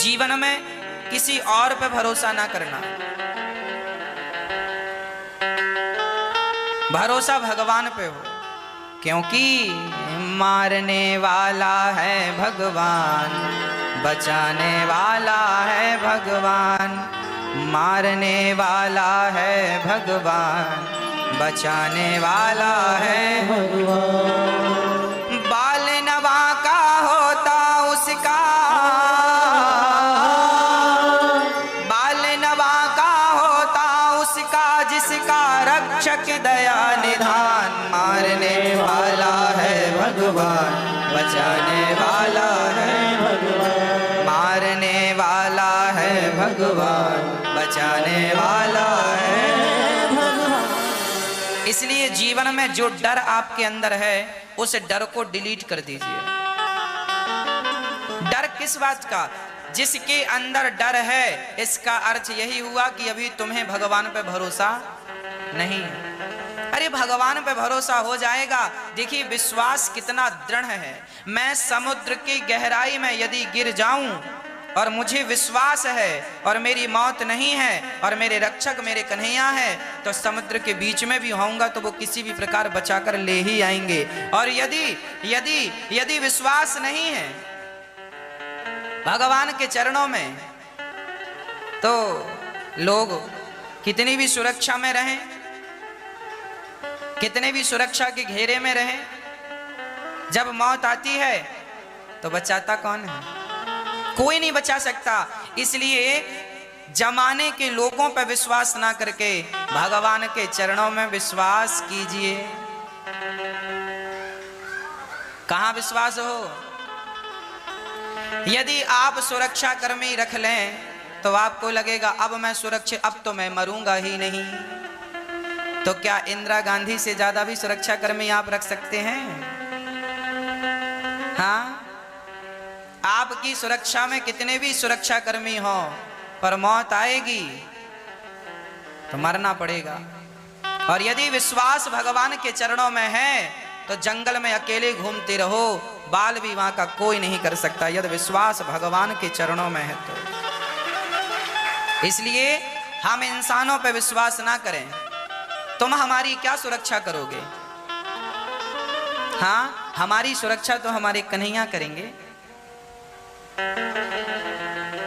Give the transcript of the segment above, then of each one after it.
जीवन में किसी और पे भरोसा ना करना, भरोसा भगवान पे हो, क्योंकि मारने वाला है भगवान, बचाने वाला है भगवान, मारने वाला है भगवान, बचाने वाला है भगवान। बाल नवा का होता उसका, बाल नवा का होता उसका, जिसका रक्षक दया निधान, मारने वाला है भगवान, बचाने वाला है भगवान, मारने वाला है भगवान, बचाने वाला है भगवान। इसलिए जीवन में जो डर आपके अंदर है उस डर को डिलीट कर दीजिए। डर किस बात का? जिसके अंदर डर है इसका अर्थ यही हुआ कि अभी तुम्हें भगवान पे भरोसा नहीं है। अरे भगवान पे भरोसा हो जाएगा। देखिए विश्वास कितना दृढ़ है। मैं समुद्र की गहराई में यदि गिर जाऊं और मुझे विश्वास है और मेरी मौत नहीं है और मेरे रक्षक मेरे कन्हैया है, तो समुद्र के बीच में भी होऊंगा तो वो किसी भी प्रकार बचाकर ले ही आएंगे। और यदि यदि यदि विश्वास नहीं है भगवान के चरणों में, तो लोग कितनी भी सुरक्षा में रहें, कितने भी सुरक्षा के घेरे में रहें, जब मौत आती है तो बचाता कौन है? कोई नहीं बचा सकता। इसलिए जमाने के लोगों पर विश्वास ना करके भगवान के चरणों में विश्वास कीजिए। कहां विश्वास हो? यदि आप सुरक्षा कर्मी रख लें तो आपको लगेगा अब मैं सुरक्षित, अब तो मैं मरूंगा ही नहीं। तो क्या इंदिरा गांधी से ज्यादा भी सुरक्षा कर्मी आप रख सकते हैं? हाँ, आपकी सुरक्षा में कितने भी सुरक्षा कर्मी हो, पर मौत आएगी तो मरना पड़ेगा। और यदि विश्वास भगवान के चरणों में है तो जंगल में अकेले घूमते रहो, बाल भी वहां का कोई नहीं कर सकता, यदि विश्वास भगवान के चरणों में है तो। इसलिए हम इंसानों पर विश्वास ना करें। तुम हमारी क्या सुरक्षा करोगे? हाँ, हमारी सुरक्षा तो हमारे कन्हैया करेंगे।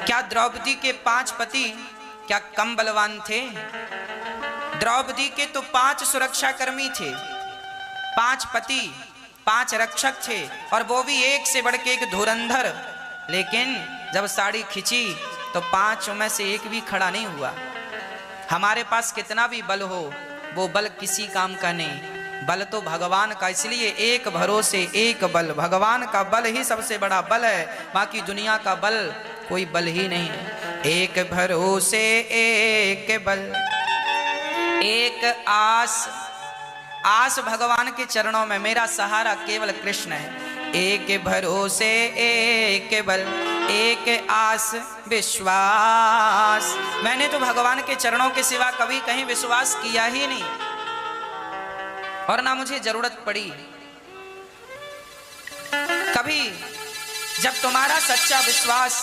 क्या द्रौपदी के 5 पति क्या कम बलवान थे? द्रौपदी के तो 5 सुरक्षा कर्मी थे, 5 पति, 5 रक्षक थे, और वो भी एक से बढ़ के एक धुरंधर। लेकिन जब साड़ी खिंची तो 5 में से एक भी खड़ा नहीं हुआ। हमारे पास कितना भी बल हो, वो बल किसी काम का नहीं, बल तो भगवान का। इसलिए एक भरोसे एक बल, भगवान का बल ही सबसे बड़ा बल है, बाकी दुनिया का बल कोई बल ही नहीं है। एक भरोसे एक बल, एक आस, आस भगवान के चरणों में, मेरा सहारा केवल कृष्ण है। एक भरोसे एक बल, एक आस विश्वास। मैंने तो भगवान के चरणों के सिवा कभी कहीं विश्वास किया ही नहीं, और ना मुझे जरूरत पड़ी कभी। जब तुम्हारा सच्चा विश्वास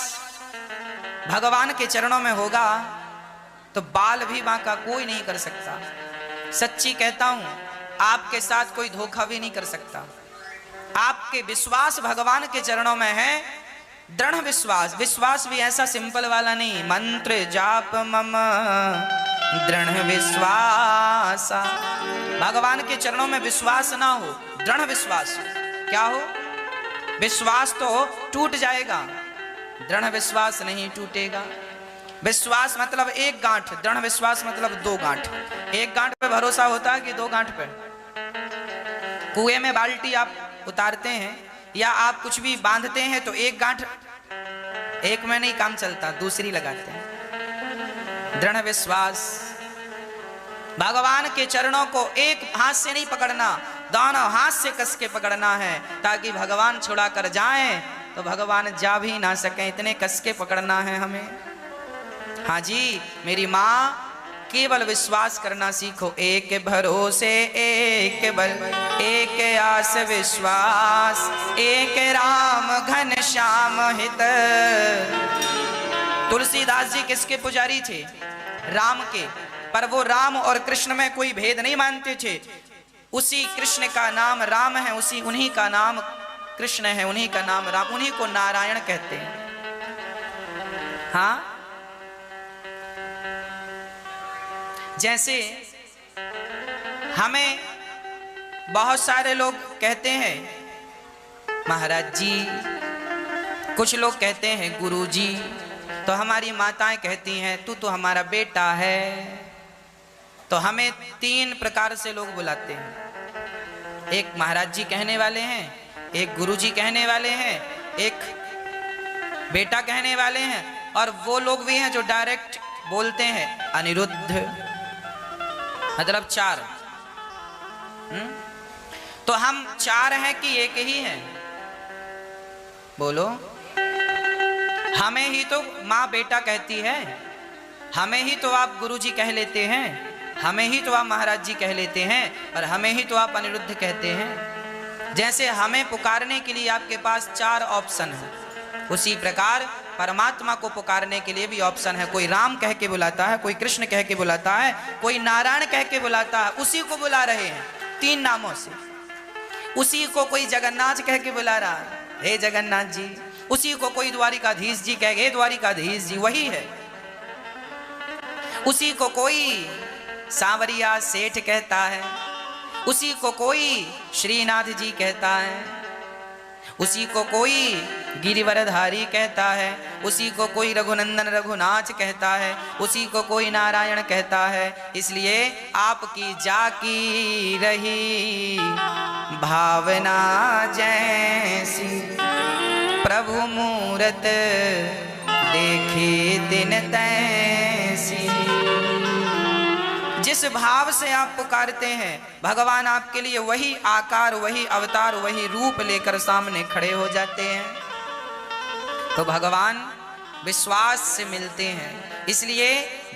भगवान के चरणों में होगा तो बाल भी वहां का कोई नहीं कर सकता। सच्ची कहता हूं, आपके साथ कोई धोखा भी नहीं कर सकता। आपके विश्वास भगवान के चरणों में है, दृढ़ विश्वास। विश्वास भी ऐसा सिंपल वाला नहीं, मंत्र जाप मम दृढ़ विश्वास। भगवान के चरणों में विश्वास ना हो, दृढ़ विश्वास क्या हो? विश्वास तो टूट जाएगा, दृढ़ विश्वास नहीं टूटेगा। विश्वास मतलब एक गांठ, दृढ़ विश्वास मतलब 2 गांठ। एक गांठ पे भरोसा होता है कि 2 गांठ पे? कुएं में बाल्टी आप उतारते हैं या आप कुछ भी बांधते हैं तो एक गांठ, एक में नहीं काम चलता, दूसरी लगाते हैं। दृढ़ विश्वास, भगवान के चरणों को एक हाथ से नहीं पकड़ना, दोनों हाथ से कस के पकड़ना है, ताकि भगवान छुड़ा कर जाएं तो भगवान जा भी ना सके, इतने कस के पकड़ना है हमें। हाँ जी, मेरी माँ, केवल विश्वास करना सीखो। एक भरोसे एक बल, एक आस विश्वास, एक राम घन श्याम हित, तुलसीदास जी किसके पुजारी थे? राम के। पर वो राम और कृष्ण में कोई भेद नहीं मानते थे। उसी कृष्ण का नाम राम है, उन्हीं का नाम कृष्ण है, उन्हीं का नाम राम, उन्हीं को नारायण कहते हैं। हाँ, जैसे हमें बहुत सारे लोग कहते हैं महाराज जी, कुछ लोग कहते हैं गुरु जी, तो हमारी माताएं कहती हैं तू तो हमारा बेटा है। तो हमें 3 प्रकार से लोग बुलाते हैं। एक महाराज जी कहने वाले हैं, एक गुरु जी कहने वाले हैं, एक बेटा कहने वाले हैं, और वो लोग भी हैं जो डायरेक्ट बोलते हैं अनिरुद्ध, मतलब 4। तो हम 4 हैं कि एक ही हैं? बोलो। हमें ही तो माँ बेटा कहती है, हमें ही तो आप गुरुजी कह लेते हैं, हमें ही तो आप महाराज जी कह लेते हैं, और हमें ही तो आप अनिरुद्ध कहते हैं। जैसे हमें पुकारने के लिए आपके पास 4 ऑप्शन है, उसी प्रकार परमात्मा को पुकारने के लिए भी ऑप्शन है। कोई राम कह के बुलाता है, कोई कृष्ण कह के बुलाता है, कोई नारायण कह के बुलाता है। उसी को बुला रहे हैं 3 नामों से। उसी को कोई जगन्नाथ कह के बुला रहा है, हे जगन्नाथ जी। उसी को कोई द्वारिकाधीश जी कह, हे द्वारिकाधीश जी, वही है। उसी को कोई सांवरिया सेठ कहता है, उसी को कोई श्रीनाथ जी कहता है, उसी को कोई गिरिवरधारी कहता है, उसी को कोई रघुनंदन रघुनाथ कहता है, उसी को कोई नारायण कहता है। इसलिए आपकी जाकी रही भावना जैसी, प्रभु मूरत देखे दिन तैसी। जिस भाव से आप पुकारते हैं, भगवान आपके लिए वही आकार, वही अवतार, वही रूप लेकर सामने खड़े हो जाते हैं। तो भगवान विश्वास से मिलते हैं, इसलिए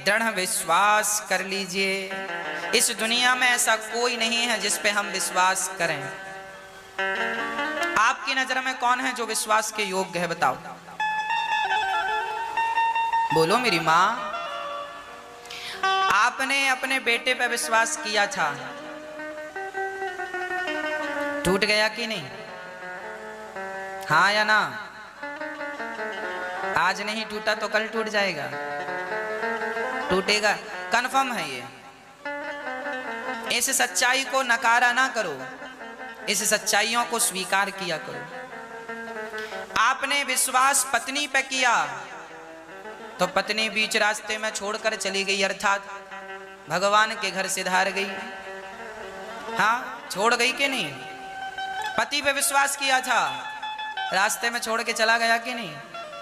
दृढ़ विश्वास कर लीजिए। इस दुनिया में ऐसा कोई नहीं है जिस पे हम विश्वास करें। आपकी नजर में कौन है जो विश्वास के योग्य है? बताओ। बोलो मेरी माँ। आपने अपने बेटे पर विश्वास किया था, टूट गया कि नहीं? हाँ या ना? आज नहीं टूटा तो कल टूट जाएगा, टूटेगा, कन्फर्म है ये। इस सच्चाई को नकारा ना करो, इस सच्चाइयों को स्वीकार किया करो। आपने विश्वास पत्नी पे किया तो पत्नी बीच रास्ते में छोड़कर चली गई, अर्थात भगवान के घर से धार गई। हाँ, छोड़ गई कि नहीं? पति पे विश्वास किया था, रास्ते में छोड़ के चला गया कि नहीं?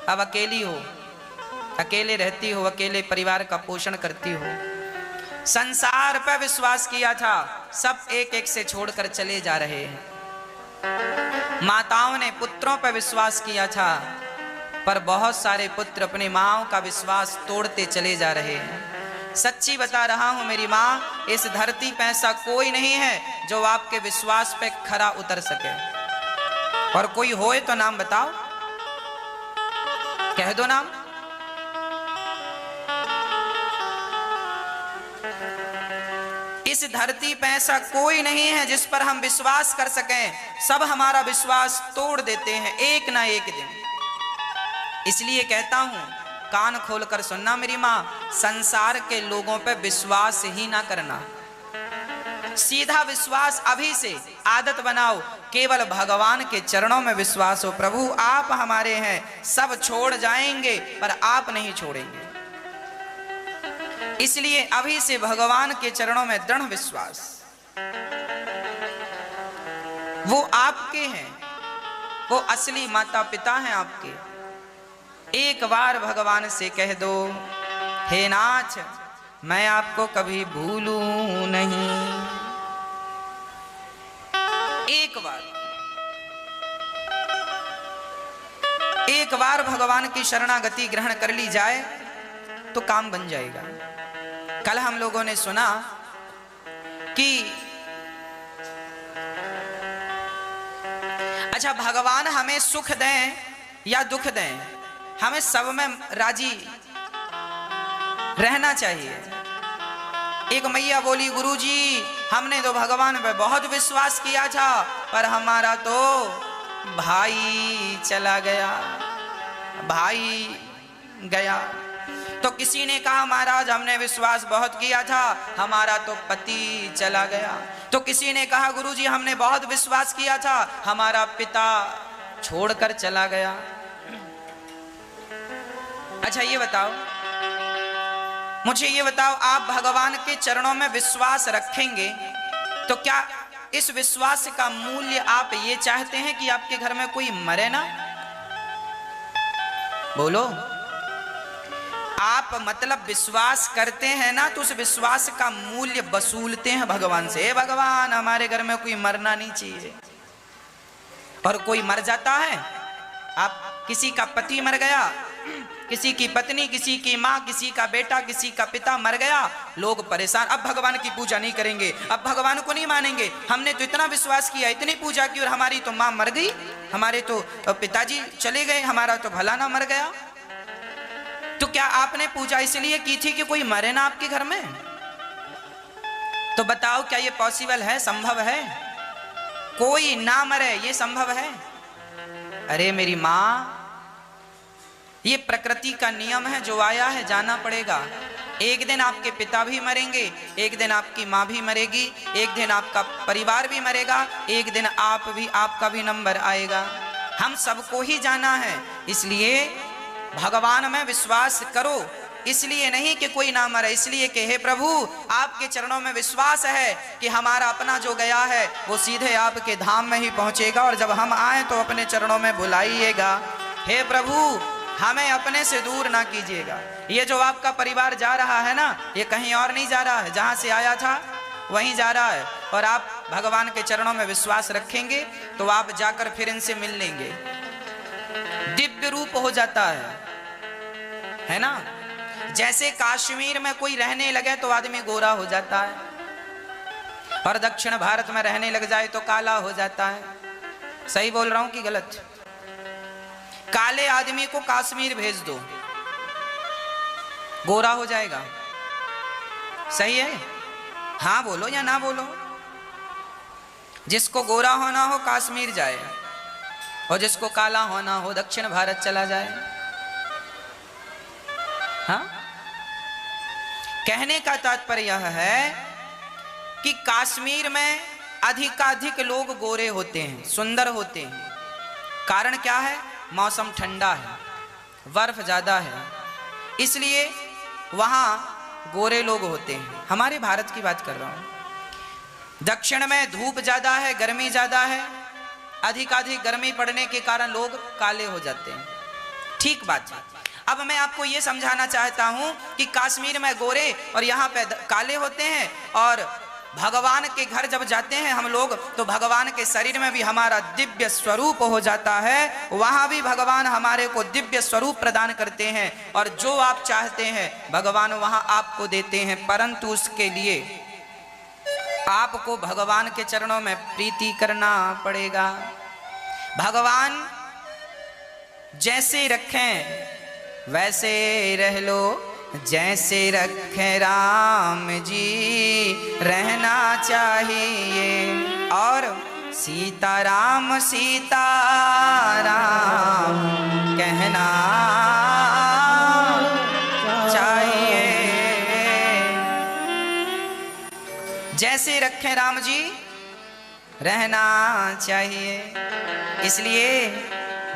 अब अकेली हो, अकेले रहती हो, अकेले परिवार का पोषण करती हो। संसार पर विश्वास किया था, सब एक एक से छोड़कर चले जा रहे हैं। माताओं ने पुत्रों पर विश्वास किया था, पर बहुत सारे पुत्र अपनी माँओं का विश्वास तोड़ते चले जा रहे हैं। सच्ची बता रहा हूं मेरी माँ, इस धरती पे ऐसा कोई नहीं है जो आपके विश्वास पे खरा उतर सके। और कोई होए तो नाम बताओ, कह दो नाम। इस धरती पे ऐसा कोई नहीं है जिस पर हम विश्वास कर सकें। सब हमारा विश्वास तोड़ देते हैं एक ना एक दिन। इसलिए कहता हूं, कान खोलकर सुनना मेरी माँ, संसार के लोगों पे विश्वास ही ना करना। सीधा विश्वास अभी से आदत बनाओ, केवल भगवान के चरणों में विश्वास हो। प्रभु आप हमारे हैं, सब छोड़ जाएंगे पर आप नहीं छोड़ेंगे। इसलिए अभी से भगवान के चरणों में दृढ़ विश्वास। वो आपके हैं, वो असली माता पिता हैं आपके। एक बार भगवान से कह दो, हे नाथ मैं आपको कभी भूलूं नहीं। एक बार भगवान की शरणागति ग्रहण कर ली जाए तो काम बन जाएगा। कल हम लोगों ने सुना कि अच्छा, भगवान हमें सुख दें या दुख दें, हमें सब में राजी रहना चाहिए। एक मैया बोली, गुरुजी हमने तो भगवान पे बहुत विश्वास किया था, पर हमारा तो भाई चला गया, भाई गया। तो किसी ने कहा, महाराज हमने विश्वास बहुत किया था, हमारा तो पति चला गया। तो किसी ने कहा, गुरुजी हमने बहुत विश्वास किया था, हमारा पिता छोड़कर चला गया। अच्छा ये बताओ, मुझे ये बताओ, आप भगवान के चरणों में विश्वास रखेंगे तो क्या इस विश्वास का मूल्य आप ये चाहते हैं कि आपके घर में कोई मरे ना? बोलो। आप मतलब विश्वास करते हैं ना, तो उस विश्वास का मूल्य वसूलते हैं भगवान से। हे भगवान हमारे घर में कोई मरना नहीं चाहिए। और कोई मर जाता है, आप किसी का पति मर गया, किसी की पत्नी, किसी की माँ, किसी का बेटा, किसी का पिता मर गया, लोग परेशान, अब भगवान की पूजा नहीं करेंगे, अब भगवान को नहीं मानेंगे, हमने तो इतना विश्वास किया, इतनी पूजा की और हमारी तो माँ मर गई, हमारे तो पिताजी चले गए, हमारा तो भलाना मर गया। तो क्या आपने पूजा इसलिए की थी कि कोई मरे ना आपके घर में? तो बताओ क्या ये पॉसिबल है, संभव है? कोई ना मरे ये संभव है? अरे मेरी माँ, ये प्रकृति का नियम है, जो आया है जाना पड़ेगा। एक दिन आपके पिता भी मरेंगे, एक दिन आपकी माँ भी मरेगी, एक दिन आपका परिवार भी मरेगा, एक दिन आपका भी नंबर आएगा। हम सबको ही जाना है। इसलिए भगवान में विश्वास करो, इसलिए नहीं कि कोई ना मरे, इसलिए कि हे प्रभु आपके चरणों में विश्वास है कि हमारा अपना जो गया है वो सीधे आपके धाम में ही पहुंचेगा, और जब हम आए तो अपने चरणों में बुलाइएगा। हे प्रभु हमें अपने से दूर ना कीजिएगा। ये जो आपका परिवार जा रहा है ना, ये कहीं और नहीं जा रहा है, जहां से आया था वहीं जा रहा है। और आप भगवान के चरणों में विश्वास रखेंगे तो आप जाकर फिर इनसे मिल लेंगे। दिव्य रूप हो जाता है ना? जैसे कश्मीर में कोई रहने लगे तो आदमी गोरा हो जाता है, और दक्षिण भारत में रहने लग जाए तो काला हो जाता है। सही बोल रहा हूं कि गलत? काले आदमी को कश्मीर भेज दो, गोरा हो जाएगा। सही है? हाँ बोलो या ना बोलो। जिसको गोरा होना हो कश्मीर जाए, और जिसको काला होना हो दक्षिण भारत चला जाए। हाँ, कहने का तात्पर्य यह है कि कश्मीर में अधिकाधिक लोग गोरे होते हैं, सुंदर होते हैं। कारण क्या है? मौसम ठंडा है, बर्फ ज्यादा है, इसलिए वहां गोरे लोग होते हैं। हमारे भारत की बात कर रहा हूं। दक्षिण में धूप ज्यादा है, गर्मी ज्यादा है, अधिकाधिक गर्मी पड़ने के कारण लोग काले हो जाते हैं। ठीक बात है। अब मैं आपको यह समझाना चाहता हूं कि कश्मीर में गोरे और यहाँ पे काले होते हैं, और भगवान के घर जब जाते हैं हम लोग तो भगवान के शरीर में भी हमारा दिव्य स्वरूप हो जाता है, वहां भी भगवान हमारे को दिव्य स्वरूप प्रदान करते हैं, और जो आप चाहते हैं भगवान वहां आपको देते हैं। परंतु उसके लिए आपको भगवान के चरणों में प्रीति करना पड़ेगा। भगवान जैसे रखें वैसे रह लो, जैसे रखे राम जी रहना चाहिए, और सीताराम सीताराम कहना चाहिए। जैसे रखे राम जी रहना चाहिए। इसलिए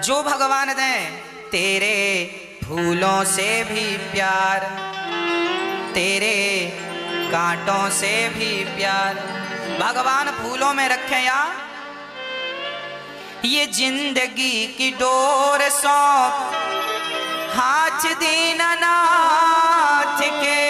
जो भगवान दें, तेरे फूलों से भी प्यार, तेरे कांटों से भी प्यार। भगवान फूलों में रखे या ये जिंदगी की डोर सौंप हाथ दीनानाथ के।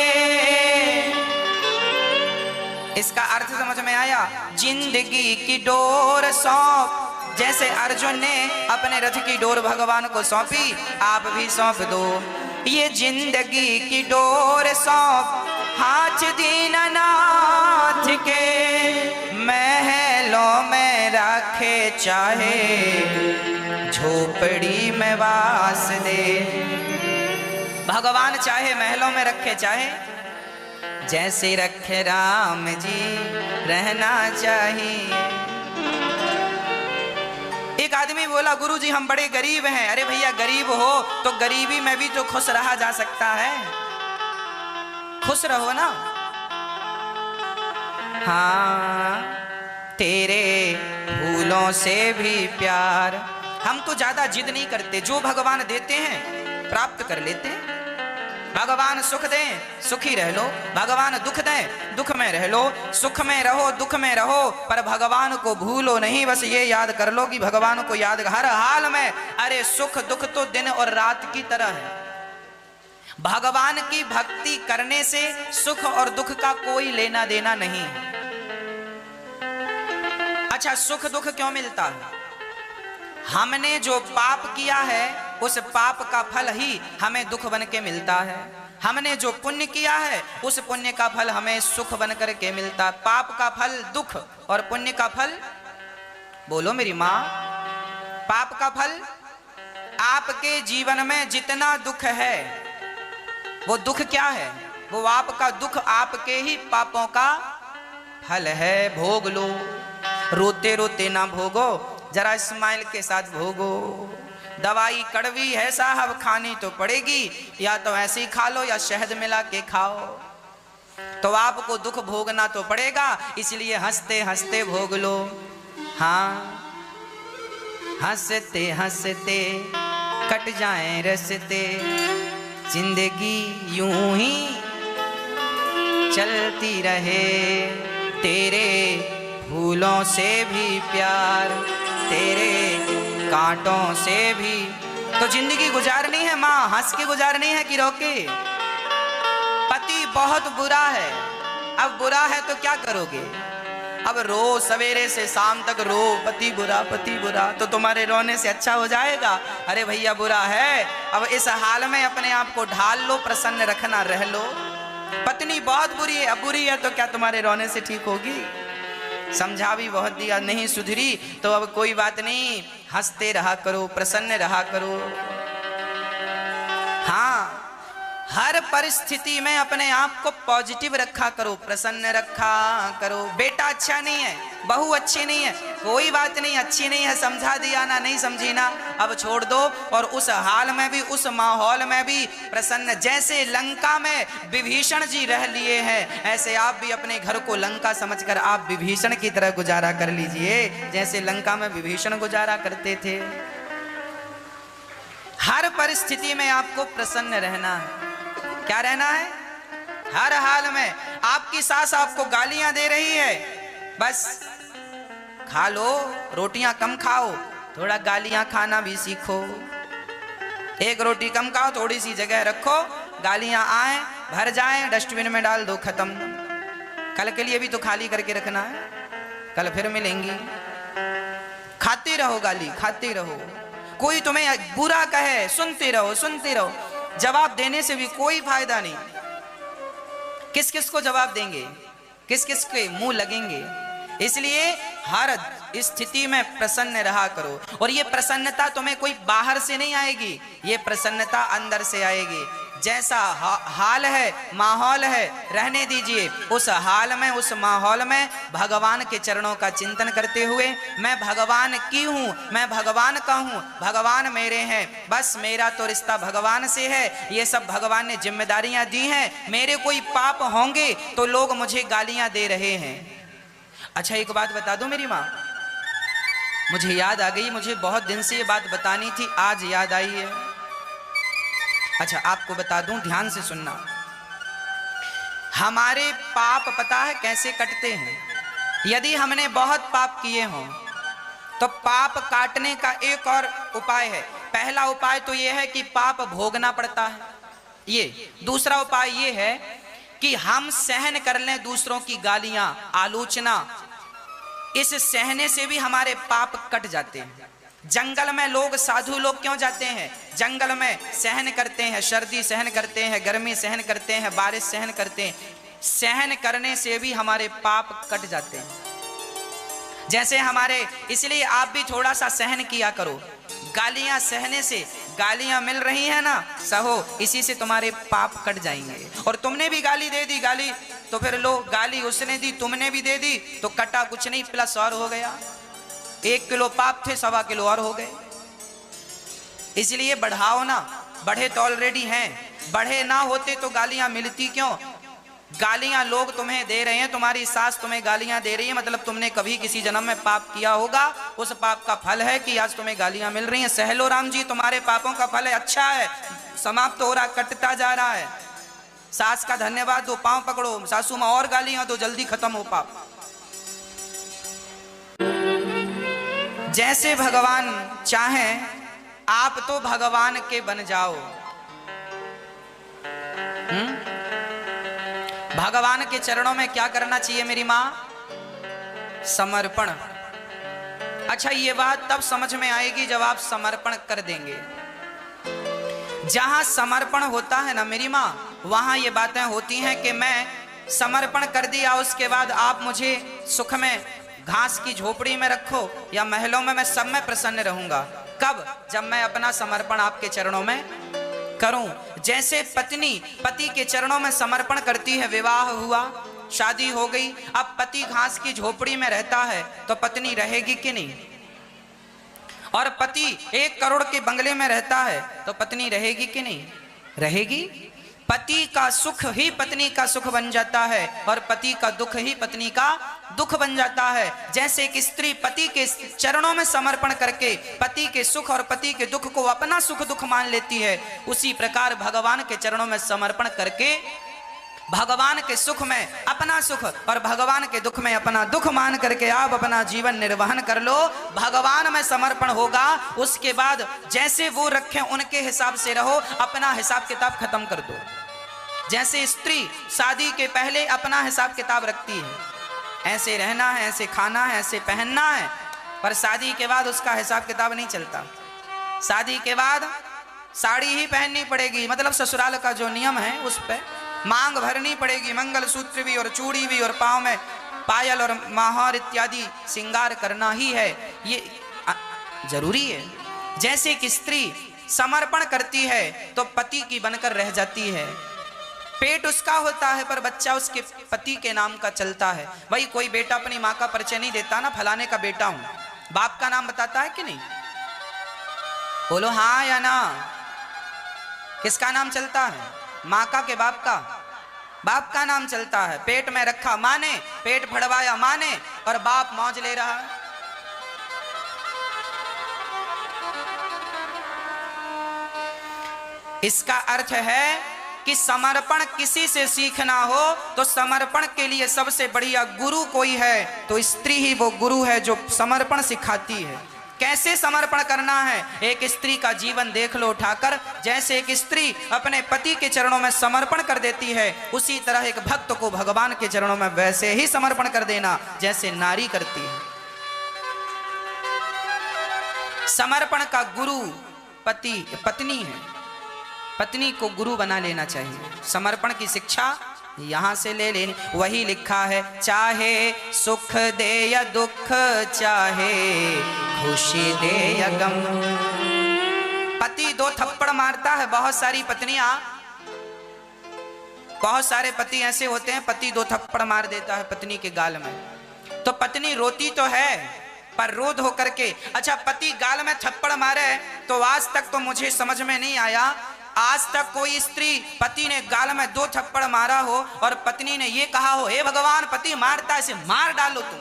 इसका अर्थ समझ में आया? जिंदगी की डोर सौंप, जैसे अर्जुन ने अपने रथ की डोर भगवान को सौंपी, आप भी सौंप दो। ये जिंदगी की डोर सौंप हाथ दीनानाथ के, महलों में रखे चाहे झोपड़ी में वास दे। भगवान चाहे महलों में रखे, चाहे जैसे रखे राम जी रहना चाहिए। एक आदमी बोला, गुरु जी हम बड़े गरीब हैं। अरे भैया गरीब हो तो गरीबी में भी तो खुश रहा जा सकता है, खुश रहो ना। हाँ तेरे फूलों से भी प्यार। हम तो ज्यादा जिद नहीं करते, जो भगवान देते हैं प्राप्त कर लेते हैं। भगवान सुख दें, सुखी रह लो। भगवान दुख दें, दुख में रह लो। सुख में रहो, दुख में रहो, पर भगवान को भूलो नहीं। बस ये याद कर लो कि भगवान को याद हर हाल में। अरे सुख दुख तो दिन और रात की तरह है। भगवान की भक्ति करने से सुख और दुख का कोई लेना देना नहीं है। अच्छा, सुख दुख क्यों मिलता है? हमने जो पाप किया है उस पाप का फल ही हमें दुख बन के मिलता है। हमने जो पुण्य किया है उस पुण्य का फल हमें सुख बन कर के मिलता है। पाप का फल दुख और पुण्य का फल, बोलो मेरी माँ, पाप का फल आपके जीवन में जितना दुख है वो दुख क्या है? वो आपका दुख आपके ही पापों का फल है। भोग लो, रोते रोते ना भोगो, जरा स्माइल के साथ भोगो। दवाई कड़वी है साहब, खानी तो पड़ेगी, या तो ऐसे ही खा लो या शहद मिला के खाओ। तो आपको दुख भोगना तो पड़ेगा, इसलिए हंसते हंसते भोग लो। हाँ हंसते हंसते कट जाए रस्ते, जिंदगी यूं ही चलती रहे। तेरे फूलों से भी प्यार, तेरे कांटों से भी तो जिंदगी गुजारनी है माँ, हंस के गुजारनी है कि रो के। पति बहुत बुरा है, अब बुरा है तो क्या करोगे? अब रो, सवेरे से शाम तक रो, पति बुरा पति बुरा, तो तुम्हारे रोने से अच्छा हो जाएगा? अरे भैया बुरा है, अब इस हाल में अपने आप को ढाल लो, प्रसन्न रखना रह लो। पत्नी बहुत बुरी है, अब बुरी है तो क्या तुम्हारे रोने से ठीक होगी? समझा भी बहुत दिया, नहीं सुधरी तो अब कोई बात नहीं, हंसते रहा करो, प्रसन्न रहा करो। हाँ, हर परिस्थिति में अपने आप को पॉजिटिव रखा करो, प्रसन्न रखा करो। बेटा अच्छा नहीं है, बहू अच्छी नहीं है, कोई बात नहीं, अच्छी नहीं है, समझा दिया ना, नहीं समझी ना, अब छोड़ दो। और उस हाल में भी, उस माहौल में भी प्रसन्न। जैसे लंका में विभीषण जी रह लिए हैं, ऐसे आप भी अपने घर को लंका समझकर आप विभीषण की तरह गुजारा कर लीजिए, जैसे लंका में विभीषण गुजारा करते थे। हर परिस्थिति में आपको प्रसन्न रहना है। क्या रहना है? हर हाल में। आपकी सास आपको गालियां दे रही है, बस खा लो, रोटियां कम खाओ, थोड़ा गालियां खाना भी सीखो। एक रोटी कम खाओ, थोड़ी सी जगह रखो, गालियां आए भर जाएं, डस्टबिन में डाल दो, खत्म। कल के लिए भी तो खाली करके रखना है, कल फिर मिलेंगी। खाते रहो, गाली खाते रहो। कोई तुम्हें बुरा कहे, सुनते रहो सुनते रहो। जवाब देने से भी कोई फायदा नहीं। किस किस को जवाब देंगे, किस किस के मुंह लगेंगे? इसलिए हर स्थिति में प्रसन्न रहा करो। और ये प्रसन्नता तुम्हें कोई बाहर से नहीं आएगी, ये प्रसन्नता अंदर से आएगी। जैसा हाल है, माहौल है, रहने दीजिए। उस हाल में, उस माहौल में भगवान के चरणों का चिंतन करते हुए, मैं भगवान की हूँ, मैं भगवान का हूँ, भगवान मेरे हैं, बस मेरा तो रिश्ता भगवान से है। ये सब भगवान ने जिम्मेदारियां दी हैं। मेरे कोई पाप होंगे तो लोग मुझे गालियां दे रहे हैं। अच्छा एक बात बता दूं मेरी माँ, मुझे याद आ गई, मुझे बहुत दिन से ये बात बतानी थी, आज याद आई है। अच्छा आपको बता दूं, ध्यान से सुनना। हमारे पाप पता है कैसे कटते हैं? यदि हमने बहुत पाप किए हों तो पाप काटने का एक और उपाय है। पहला उपाय तो यह है कि पाप भोगना पड़ता है, ये। दूसरा उपाय ये है कि हम सहन कर लें दूसरों की गालियां, आलोचना। इस सहने से भी हमारे पाप कट जाते हैं। जंगल में लोग, साधु लोग क्यों जाते हैं? जंगल में सहन करते हैं, सर्दी सहन करते हैं, गर्मी सहन करते हैं, बारिश सहन करते हैं। सहन करने से भी हमारे पाप कट जाते हैं। जैसे हमारे, इसलिए आप भी थोड़ा सा सहन किया करो। गालियां सहने से, गालियां मिल रही है ना, सहो, इसी से तुम्हारे पाप कट जाएंगे। और तुमने भी गाली दे दी, गाली तो फिर लो, गाली उसने दी तुमने भी दे दी, तो कटा कुछ नहीं, प्लस और हो गया। 1 किलो पाप थे, 1.25 किलो और हो गए। इसलिए बढ़ाओ ना, बढ़े तो ऑलरेडी हैं, बढ़े ना होते तो गालियां मिलती क्यों? गालियां लोग तुम्हें दे रहे हैं, तुम्हारी सास तुम्हें गालियां दे रही है, मतलब तुमने कभी किसी जन्म में पाप किया होगा, उस पाप का फल है कि आज तुम्हें गालियां मिल रही हैं। सहलो राम जी, तुम्हारे पापों का फल है, अच्छा है, समाप्त हो रहा, कटता जा रहा है। सास का धन्यवाद दो, पांव पकड़ो, सासू मां और गालियां दो, जल्दी खत्म हो पाप। जैसे भगवान चाहें, आप तो भगवान के बन जाओ। भगवान के चरणों में क्या करना चाहिए मेरी मां? समर्पण। अच्छा, ये बात तब समझ में आएगी जब आप समर्पण कर देंगे। जहां समर्पण होता है ना मेरी मां, वहां ये बातें होती हैं कि मैं समर्पण कर दिया, उसके बाद आप मुझे सुख में घास की झोपड़ी में रखो या महलों में, मैं सब में प्रसन्न रहूंगा। कब? जब मैं अपना समर्पण आपके चरणों में करूं। जैसे पत्नी पति के चरणों में समर्पण करती है, विवाह हुआ, शादी हो गई, अब पति घास की झोपड़ी में रहता है तो पत्नी रहेगी कि नहीं? और पति 1 करोड़ के बंगले में रहता है तो पत्नी रहेगी कि नहीं? रहेगी। पति का सुख ही पत्नी का सुख बन जाता है और पति का दुख ही पत्नी का दुख बन जाता है। जैसे एक स्त्री पति के चरणों में समर्पण करके पति के सुख और पति के दुख को अपना सुख दुख मान लेती है, उसी प्रकार भगवान के चरणों में समर्पण करके भगवान के सुख में अपना सुख और भगवान के दुख में अपना दुख मान करके आप अपना जीवन निर्वहन कर लो। भगवान में समर्पण होगा, उसके बाद जैसे वो रखें उनके हिसाब से रहो, अपना हिसाब किताब खत्म कर दो। जैसे स्त्री शादी के पहले अपना हिसाब किताब रखती है, ऐसे रहना है, ऐसे खाना है, ऐसे पहनना है, पर शादी के बाद उसका हिसाब किताब नहीं चलता। शादी के बाद साड़ी ही पहननी पड़ेगी, मतलब ससुराल का जो नियम है उस पर मांग भरनी पड़ेगी, मंगलसूत्र भी और चूड़ी भी और पाँव में पायल और महार इत्यादि श्रृंगार करना ही है, ये जरूरी है। जैसे कि स्त्री समर्पण करती है तो पति की बनकर रह जाती है, पेट उसका होता है पर बच्चा उसके पति के नाम का चलता है। भाई कोई बेटा अपनी माँ का परिचय नहीं देता ना, फलाने का बेटा हूं, बाप का नाम बताता है कि नहीं? बोलो हाँ या ना। किसका नाम चलता है? माँ का के बाप का? बाप का नाम चलता है। पेट में रखा माँ ने, पेट फड़वाया माँ ने, और बाप मौज ले रहा है। इसका अर्थ है कि समर्पण किसी से सीखना हो तो समर्पण के लिए सबसे बढ़िया गुरु कोई है तो स्त्री ही वो गुरु है जो समर्पण सिखाती है। कैसे समर्पण करना है, एक स्त्री का जीवन देख लो उठाकर। जैसे एक स्त्री अपने पति के चरणों में समर्पण कर देती है, उसी तरह एक भक्त को भगवान के चरणों में वैसे ही समर्पण कर देना जैसे नारी करती है। समर्पण का गुरु पत्नी है, पत्नी को गुरु बना लेना चाहिए। समर्पण की शिक्षा यहां से ले लेनी। वही लिखा है, चाहे सुख दे या दुख, चाहे खुशी दे या गम। पति 2 थप्पड़ मारता है, बहुत सारी पत्नियां, बहुत सारे पति ऐसे होते हैं, पति 2 थप्पड़ मार देता है पत्नी के गाल में, तो पत्नी रोती तो है पर रोध होकर के। अच्छा, पति गाल में थप्पड़ मारे तो आज तक तो मुझे समझ में नहीं आया, आज तक कोई स्त्री पति ने गाल में 2 थप्पड़ मारा हो और पत्नी ने ये कहा हो, हे भगवान पति मारता है, इसे मार डालो तुम।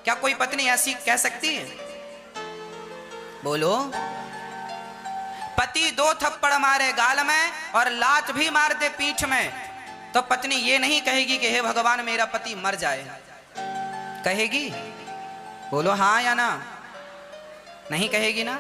क्या कोई पत्नी ऐसी कह सकती है? बोलो। पति 2 थप्पड़ मारे गाल में और लात भी मार दे पीठ में तो पत्नी ये नहीं कहेगी कि हे भगवान मेरा पति मर जाए, कहेगी? बोलो हाँ या ना। नहीं कहेगी ना।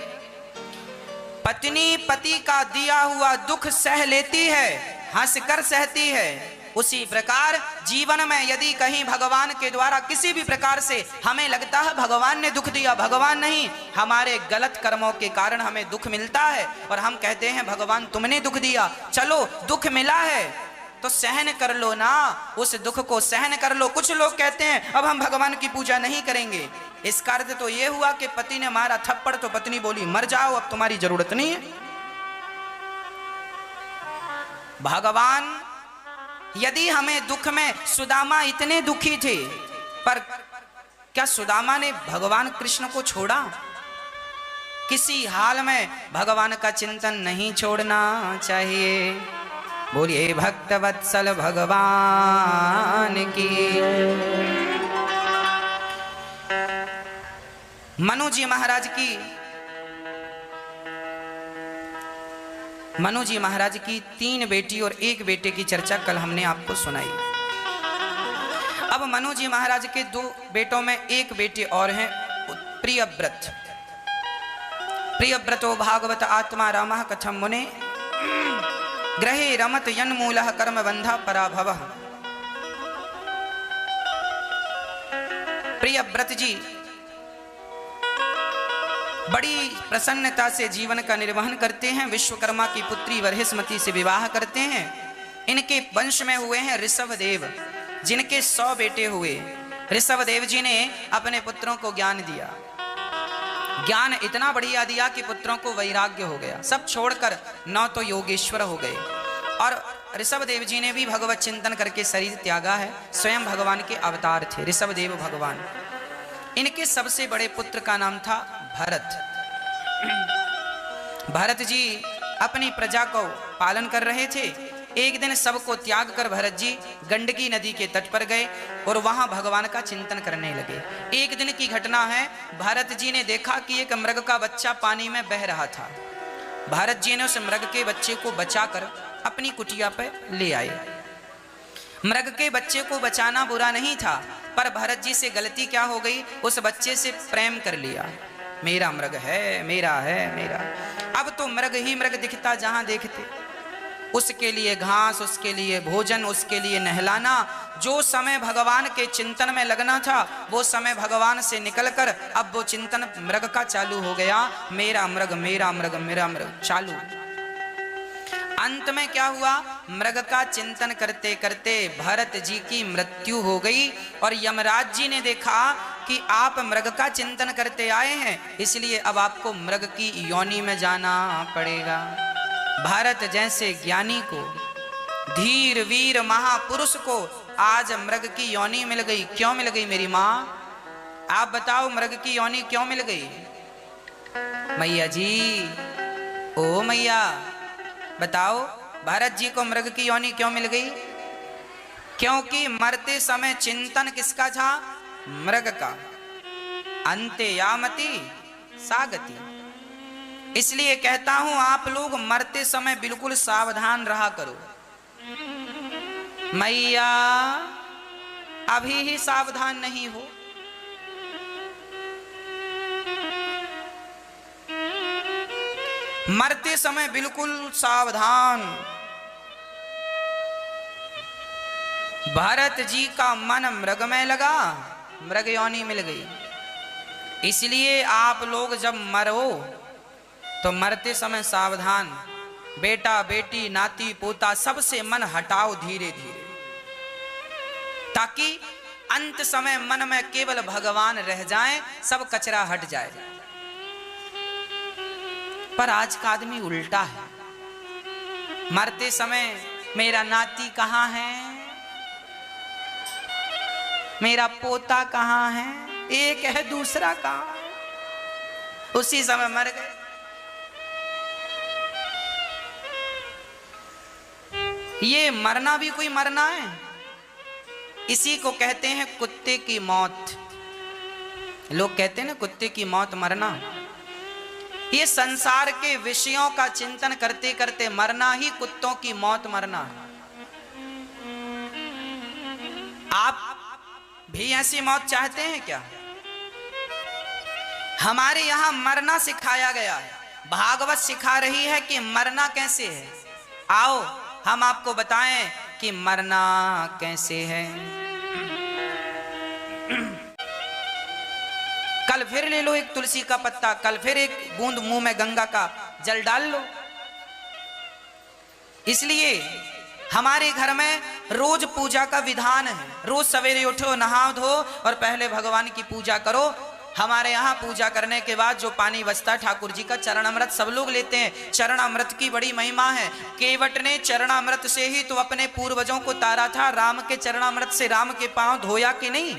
पत्नी पति का दिया हुआ दुख सह लेती है, हंसकर सहती है। उसी प्रकार जीवन में यदि कहीं भगवान के द्वारा किसी भी प्रकार से हमें लगता है भगवान ने दुख दिया, भगवान नहीं, हमारे गलत कर्मों के कारण हमें दुख मिलता है और हम कहते हैं भगवान तुमने दुख दिया। चलो दुख मिला है तो सहन कर लो ना, उस दुख को सहन कर लो। कुछ लोग कहते हैं अब हम भगवान की पूजा नहीं करेंगे। इसका अर्थ तो ये हुआ कि पति ने मारा थप्पड़ तो पत्नी बोली मर जाओ, अब तुम्हारी जरूरत नहीं है। भगवान यदि हमें दुख में, सुदामा इतने दुखी थे, पर क्या सुदामा ने भगवान कृष्ण को छोड़ा? किसी हाल में भगवान का चिंतन नहीं छोड़ना चाहिए। बोलिए भक्त वत्सल भगवान की। मनु जी महाराज की 3 बेटी और 1 बेटे की चर्चा कल हमने आपको सुनाई। अब मनु जी महाराज के 2 बेटों में 1 बेटे और हैं, प्रियव्रत। प्रियव्रतो भागवत आत्मा रामः कथम मुने ग्रहे रमत यन्मूलः कर्म बंधा पराभवः। प्रियव्रत जी बड़ी प्रसन्नता से जीवन का निर्वहन करते हैं। विश्वकर्मा की पुत्री वर्हिष्मती से विवाह करते हैं। इनके वंश में हुए हैं ऋषभदेव, जिनके 100 बेटे हुए। ऋषभदेव जी ने अपने पुत्रों को ज्ञान दिया। ज्ञान इतना बढ़िया दिया कि पुत्रों को वैराग्य हो गया, सब छोड़कर 9 तो योगेश्वर हो गए। और ऋषभदेव जी ने भी भगवत चिंतन करके शरीर त्यागा है। स्वयं भगवान के अवतार थे ऋषभदेव भगवान। इनके सबसे बड़े पुत्र का नाम था भरत। भरत जी अपनी प्रजा को पालन कर रहे थे। एक दिन सबको त्याग कर भरत जी गंडकी नदी के तट पर गए और वहां भगवान का चिंतन करने लगे। एक दिन की घटना है, भरत जी ने देखा कि एक मृग का बच्चा पानी में बह रहा था। भरत जी ने उस मृग के बच्चे को बचाकर अपनी कुटिया पर ले आए। मृग के बच्चे को बचाना बुरा नहीं था, पर भरत जी से गलती क्या हो गई, उस बच्चे से प्रेम कर लिया। मेरा मृग है, मेरा है, मेरा। अब तो मृग ही मृग दिखता जहां देखते। उसके लिए घास, उसके लिए भोजन, उसके लिए नहलाना। जो समय भगवान के चिंतन में लगना था वो समय भगवान से निकलकर अब वो चिंतन मृग का चालू हो गया। मेरा मृग, मेरा मृग, मेरा मृग चालू। अंत में क्या हुआ, मृग का चिंतन करते करते भरत जी की मृत्यु हो गई। और यमराज जी ने देखा कि आप मृग का चिंतन करते आए हैं, इसलिए अब आपको मृग की योनि में जाना पड़ेगा। भारत जैसे ज्ञानी को, धीर वीर महापुरुष को आज मृग की योनि मिल गई। क्यों मिल गई मेरी माँ? आप बताओ, मृग की योनि क्यों मिल गई? मैया जी, ओ मैया बताओ, भारत जी को मृग की योनि क्यों मिल गई? क्योंकि मरते समय चिंतन किसका था? मृग का। अंते यामति सागति। इसलिए कहता हूं आप लोग मरते समय बिल्कुल सावधान रहा करो। मैया अभी ही सावधान नहीं हो, मरते समय बिल्कुल सावधान। भरत जी का मन मृग में लगा, मृग योनि मिल गई। इसलिए आप लोग जब मरो तो मरते समय सावधान। बेटा बेटी नाती पोता सबसे मन हटाओ धीरे धीरे, ताकि अंत समय मन में केवल भगवान रह जाए, सब कचरा हट जाए। पर आज का आदमी उल्टा है। मरते समय मेरा नाती कहाँ है, मेरा पोता कहाँ है, एक है दूसरा कहाँ है, उसी समय मर गए। ये मरना भी कोई मरना है? इसी को कहते हैं कुत्ते की मौत। लोग कहते हैं ना कुत्ते की मौत मरना। ये संसार के विषयों का चिंतन करते करते मरना ही कुत्तों की मौत मरना है। आप भी ऐसी मौत चाहते हैं क्या? हमारे यहां मरना सिखाया गया है। भागवत सिखा रही है कि मरना कैसे है। आओ हम आपको बताएं कि मरना कैसे है। कल फिर ले लो एक तुलसी का पत्ता, कल फिर एक बूंद मुंह में गंगा का जल डाल लो। इसलिए हमारे घर में रोज पूजा का विधान है। रोज सवेरे उठो, नहाओ धो और पहले भगवान की पूजा करो। हमारे यहाँ पूजा करने के बाद जो पानी बचता है ठाकुर जी का चरण अमृत सब लोग लेते हैं। चरण अमृत की बड़ी महिमा है। केवट ने चरण अमृत से ही तो अपने पूर्वजों को तारा था। राम के चरण अमृत से राम के पांव धोया कि नहीं?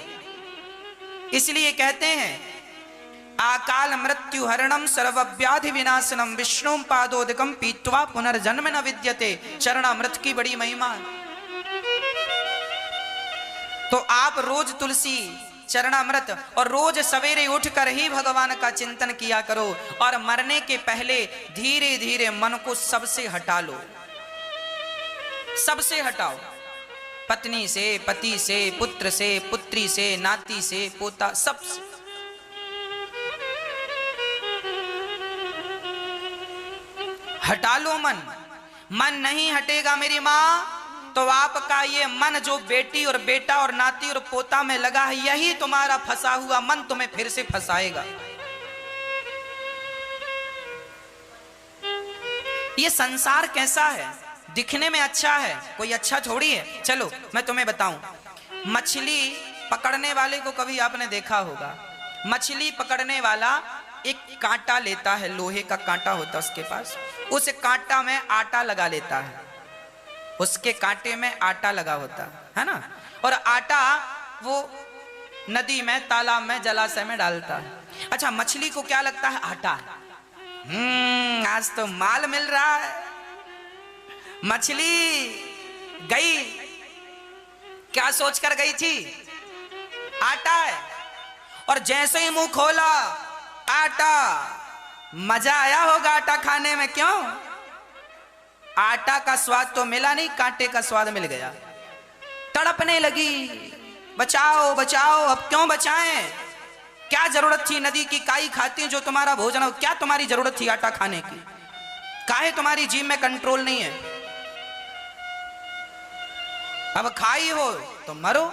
इसलिए कहते हैं आकाल मृत्यु हरणम सर्वव्याधि विनाशनम विष्णु पादोदकम पीत्वा पुनर्जन्म न विद्यते। चरण अमृत की बड़ी महिमा है। तो आप रोज तुलसी चरणामृत और रोज सवेरे उठकर ही भगवान का चिंतन किया करो। और मरने के पहले धीरे धीरे मन को सबसे हटा लो, सबसे हटाओ। पत्नी से, पति से, पुत्र से, पुत्री से, नाती से, पोता, सबसे। हटा लो मन। मन नहीं हटेगा मेरी मां तो आपका ये मन जो बेटी और बेटा और नाती और पोता में लगा है, यही तुम्हारा फंसा हुआ मन तुम्हें फिर से फंसाएगा। ये संसार कैसा है? दिखने में अच्छा है, कोई अच्छा थोड़ी है। चलो मैं तुम्हें बताऊं, मछली पकड़ने वाले को कभी आपने देखा होगा। मछली पकड़ने वाला एक कांटा लेता है, लोहे का कांटा होता है उसके पास। उस कांटा में आटा लगा लेता है, उसके कांटे में आटा लगा होता है ना। और आटा वो नदी में, तालाब में, जलाशय में डालता है। अच्छा, मछली को क्या लगता है? आटा। आज तो माल मिल रहा है। मछली गई, क्या सोचकर गई थी? आटा है। और जैसे ही मुंह खोला, आटा। मजा आया होगा आटा खाने में, क्यों? आटा का स्वाद तो मिला नहीं, कांटे का स्वाद मिल गया। तड़पने लगी, बचाओ बचाओ। अब क्यों बचाएं? क्या जरूरत थी? नदी की काई खाती जो तुम्हारा भोजन हो, क्या तुम्हारी जरूरत थी आटा खाने की? काहे तुम्हारी जीभ में कंट्रोल नहीं है? अब खाई हो तो मरो।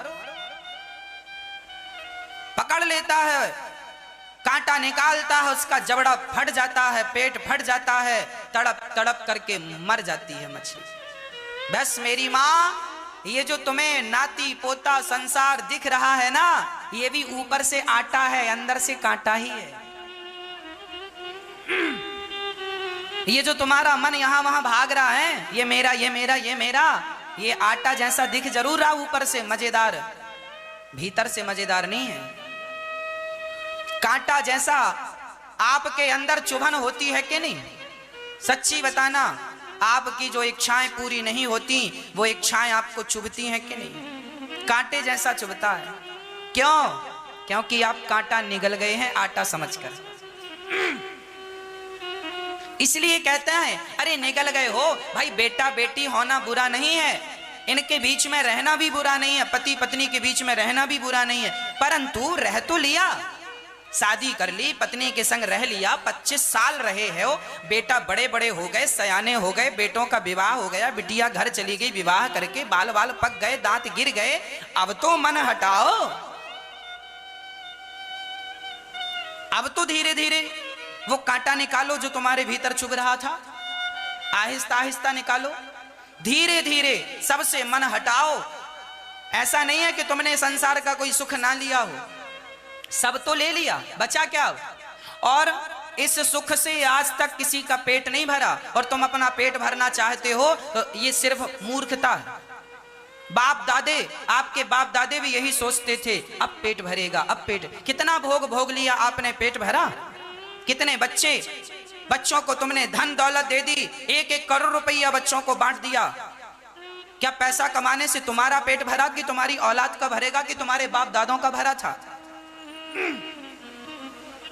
पकड़ लेता है, कांटा निकालता है, उसका जबड़ा फट जाता है, पेट फट जाता है, तड़प तड़प करके मर जाती है मछली। बस मेरी माँ, ये जो तुम्हें नाती पोता संसार दिख रहा है ना, ये भी ऊपर से आटा है, अंदर से कांटा ही है। ये जो तुम्हारा मन यहां वहां भाग रहा है, ये मेरा, ये मेरा, ये मेरा, ये आटा जैसा दिख जरूर रहा ऊपर से मजेदार, भीतर से मजेदार नहीं है। कांटा जैसा आपके अंदर चुभन होती है कि नहीं? सच्ची बताना, आपकी जो इच्छाएं पूरी नहीं होती, वो इच्छाएं आपको चुभती हैं कि नहीं? कांटे जैसा चुभता है। क्यों? क्योंकि आप कांटा निगल गए हैं आटा समझकर। इसलिए कहते हैं, अरे निगल गए हो भाई, बेटा बेटी होना बुरा नहीं है, इनके बीच में रहना भी बुरा नहीं है, पति पत्नी के बीच में रहना भी बुरा नहीं है, परंतु रह तो लिया, शादी कर ली, पत्नी के संग रह लिया, 25 साल रहे हो, बेटा बड़े बड़े हो गए, सयाने हो गए, बेटों का विवाह हो गया, बिटिया घर चली गई विवाह करके, बाल बाल पक गए, दांत गिर गए, अब तो मन हटाओ। अब तो धीरे धीरे वो कांटा निकालो जो तुम्हारे भीतर चुभ रहा था, आहिस्ता आहिस्ता निकालो, धीरे धीरे सबसे मन हटाओ। ऐसा नहीं है कि तुमने संसार का कोई सुख ना लिया हो, सब तो ले लिया, बचा क्या? और इस सुख से आज तक किसी का पेट नहीं भरा, और तुम अपना पेट भरना चाहते हो तो ये सिर्फ मूर्खता है। बाप दादे, आपके बाप दादे भी यही सोचते थे, अब पेट भरेगा, अब पेट। कितना भोग भोग लिया आपने, पेट भरा? कितने बच्चों को तुमने धन दौलत दे दी, 1-1 करोड़ रुपया बच्चों को बांट दिया। क्या पैसा कमाने से तुम्हारा पेट भरा, कि तुम्हारी औलाद का भरेगा, कि तुम्हारे बाप दादों का भरा था?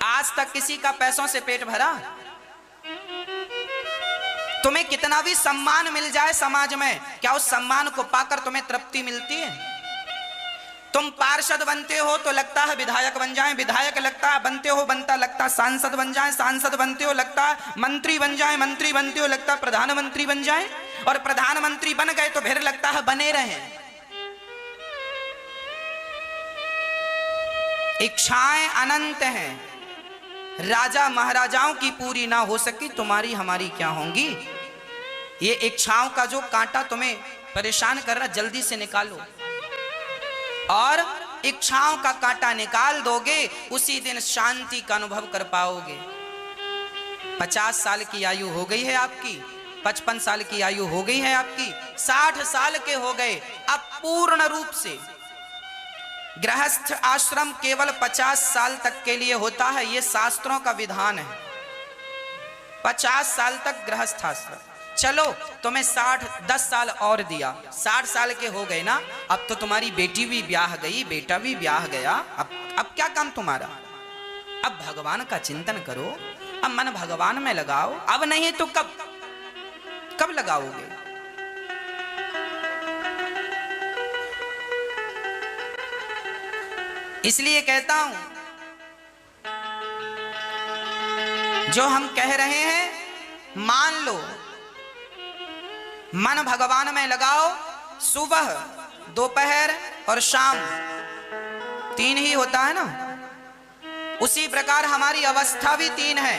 आज तक किसी का पैसों से पेट भरा? तुम्हें कितना भी सम्मान मिल जाए समाज में, क्या उस सम्मान को पाकर तुम्हें तृप्ति मिलती है? तुम पार्षद बनते हो तो लगता है विधायक बन जाएं, विधायक लगता है बनते हो, बनता लगता सांसद बन जाएं, सांसद बनते हो लगता मंत्री बन जाएं, मंत्री बनते हो लगता प्रधानमंत्री बन जाएं, और प्रधानमंत्री बन गए तो फिर लगता है बने रहें। इच्छाएं अनंत हैं, राजा महाराजाओं की पूरी ना हो सकी, तुम्हारी हमारी क्या होंगी? ये इच्छाओं का जो कांटा तुम्हें परेशान कर रहा, जल्दी से निकालो। और इच्छाओं का कांटा निकाल दोगे, उसी दिन शांति का अनुभव कर पाओगे। 50 साल की आयु हो गई है आपकी, 55 साल की आयु हो गई है आपकी, 60 साल के हो गए, अब पूर्ण रूप से गृहस्थ आश्रम केवल 50 साल तक के लिए होता है, यह शास्त्रों का विधान है। 50 साल तक गृहस्थ आश्रम। चलो तुम्हें 10 साल और दिया, 60 साल के हो गए ना, अब तो तुम्हारी बेटी भी ब्याह गई, बेटा भी ब्याह गया, अब क्या काम तुम्हारा? अब भगवान का चिंतन करो, अब मन भगवान में लगाओ, अब नहीं तो कब लगाओगे? इसलिए कहता हूं, जो हम कह रहे हैं मान लो, मन भगवान में लगाओ। सुबह, दोपहर और शाम 3 ही होता है ना, उसी प्रकार हमारी अवस्था भी 3 है,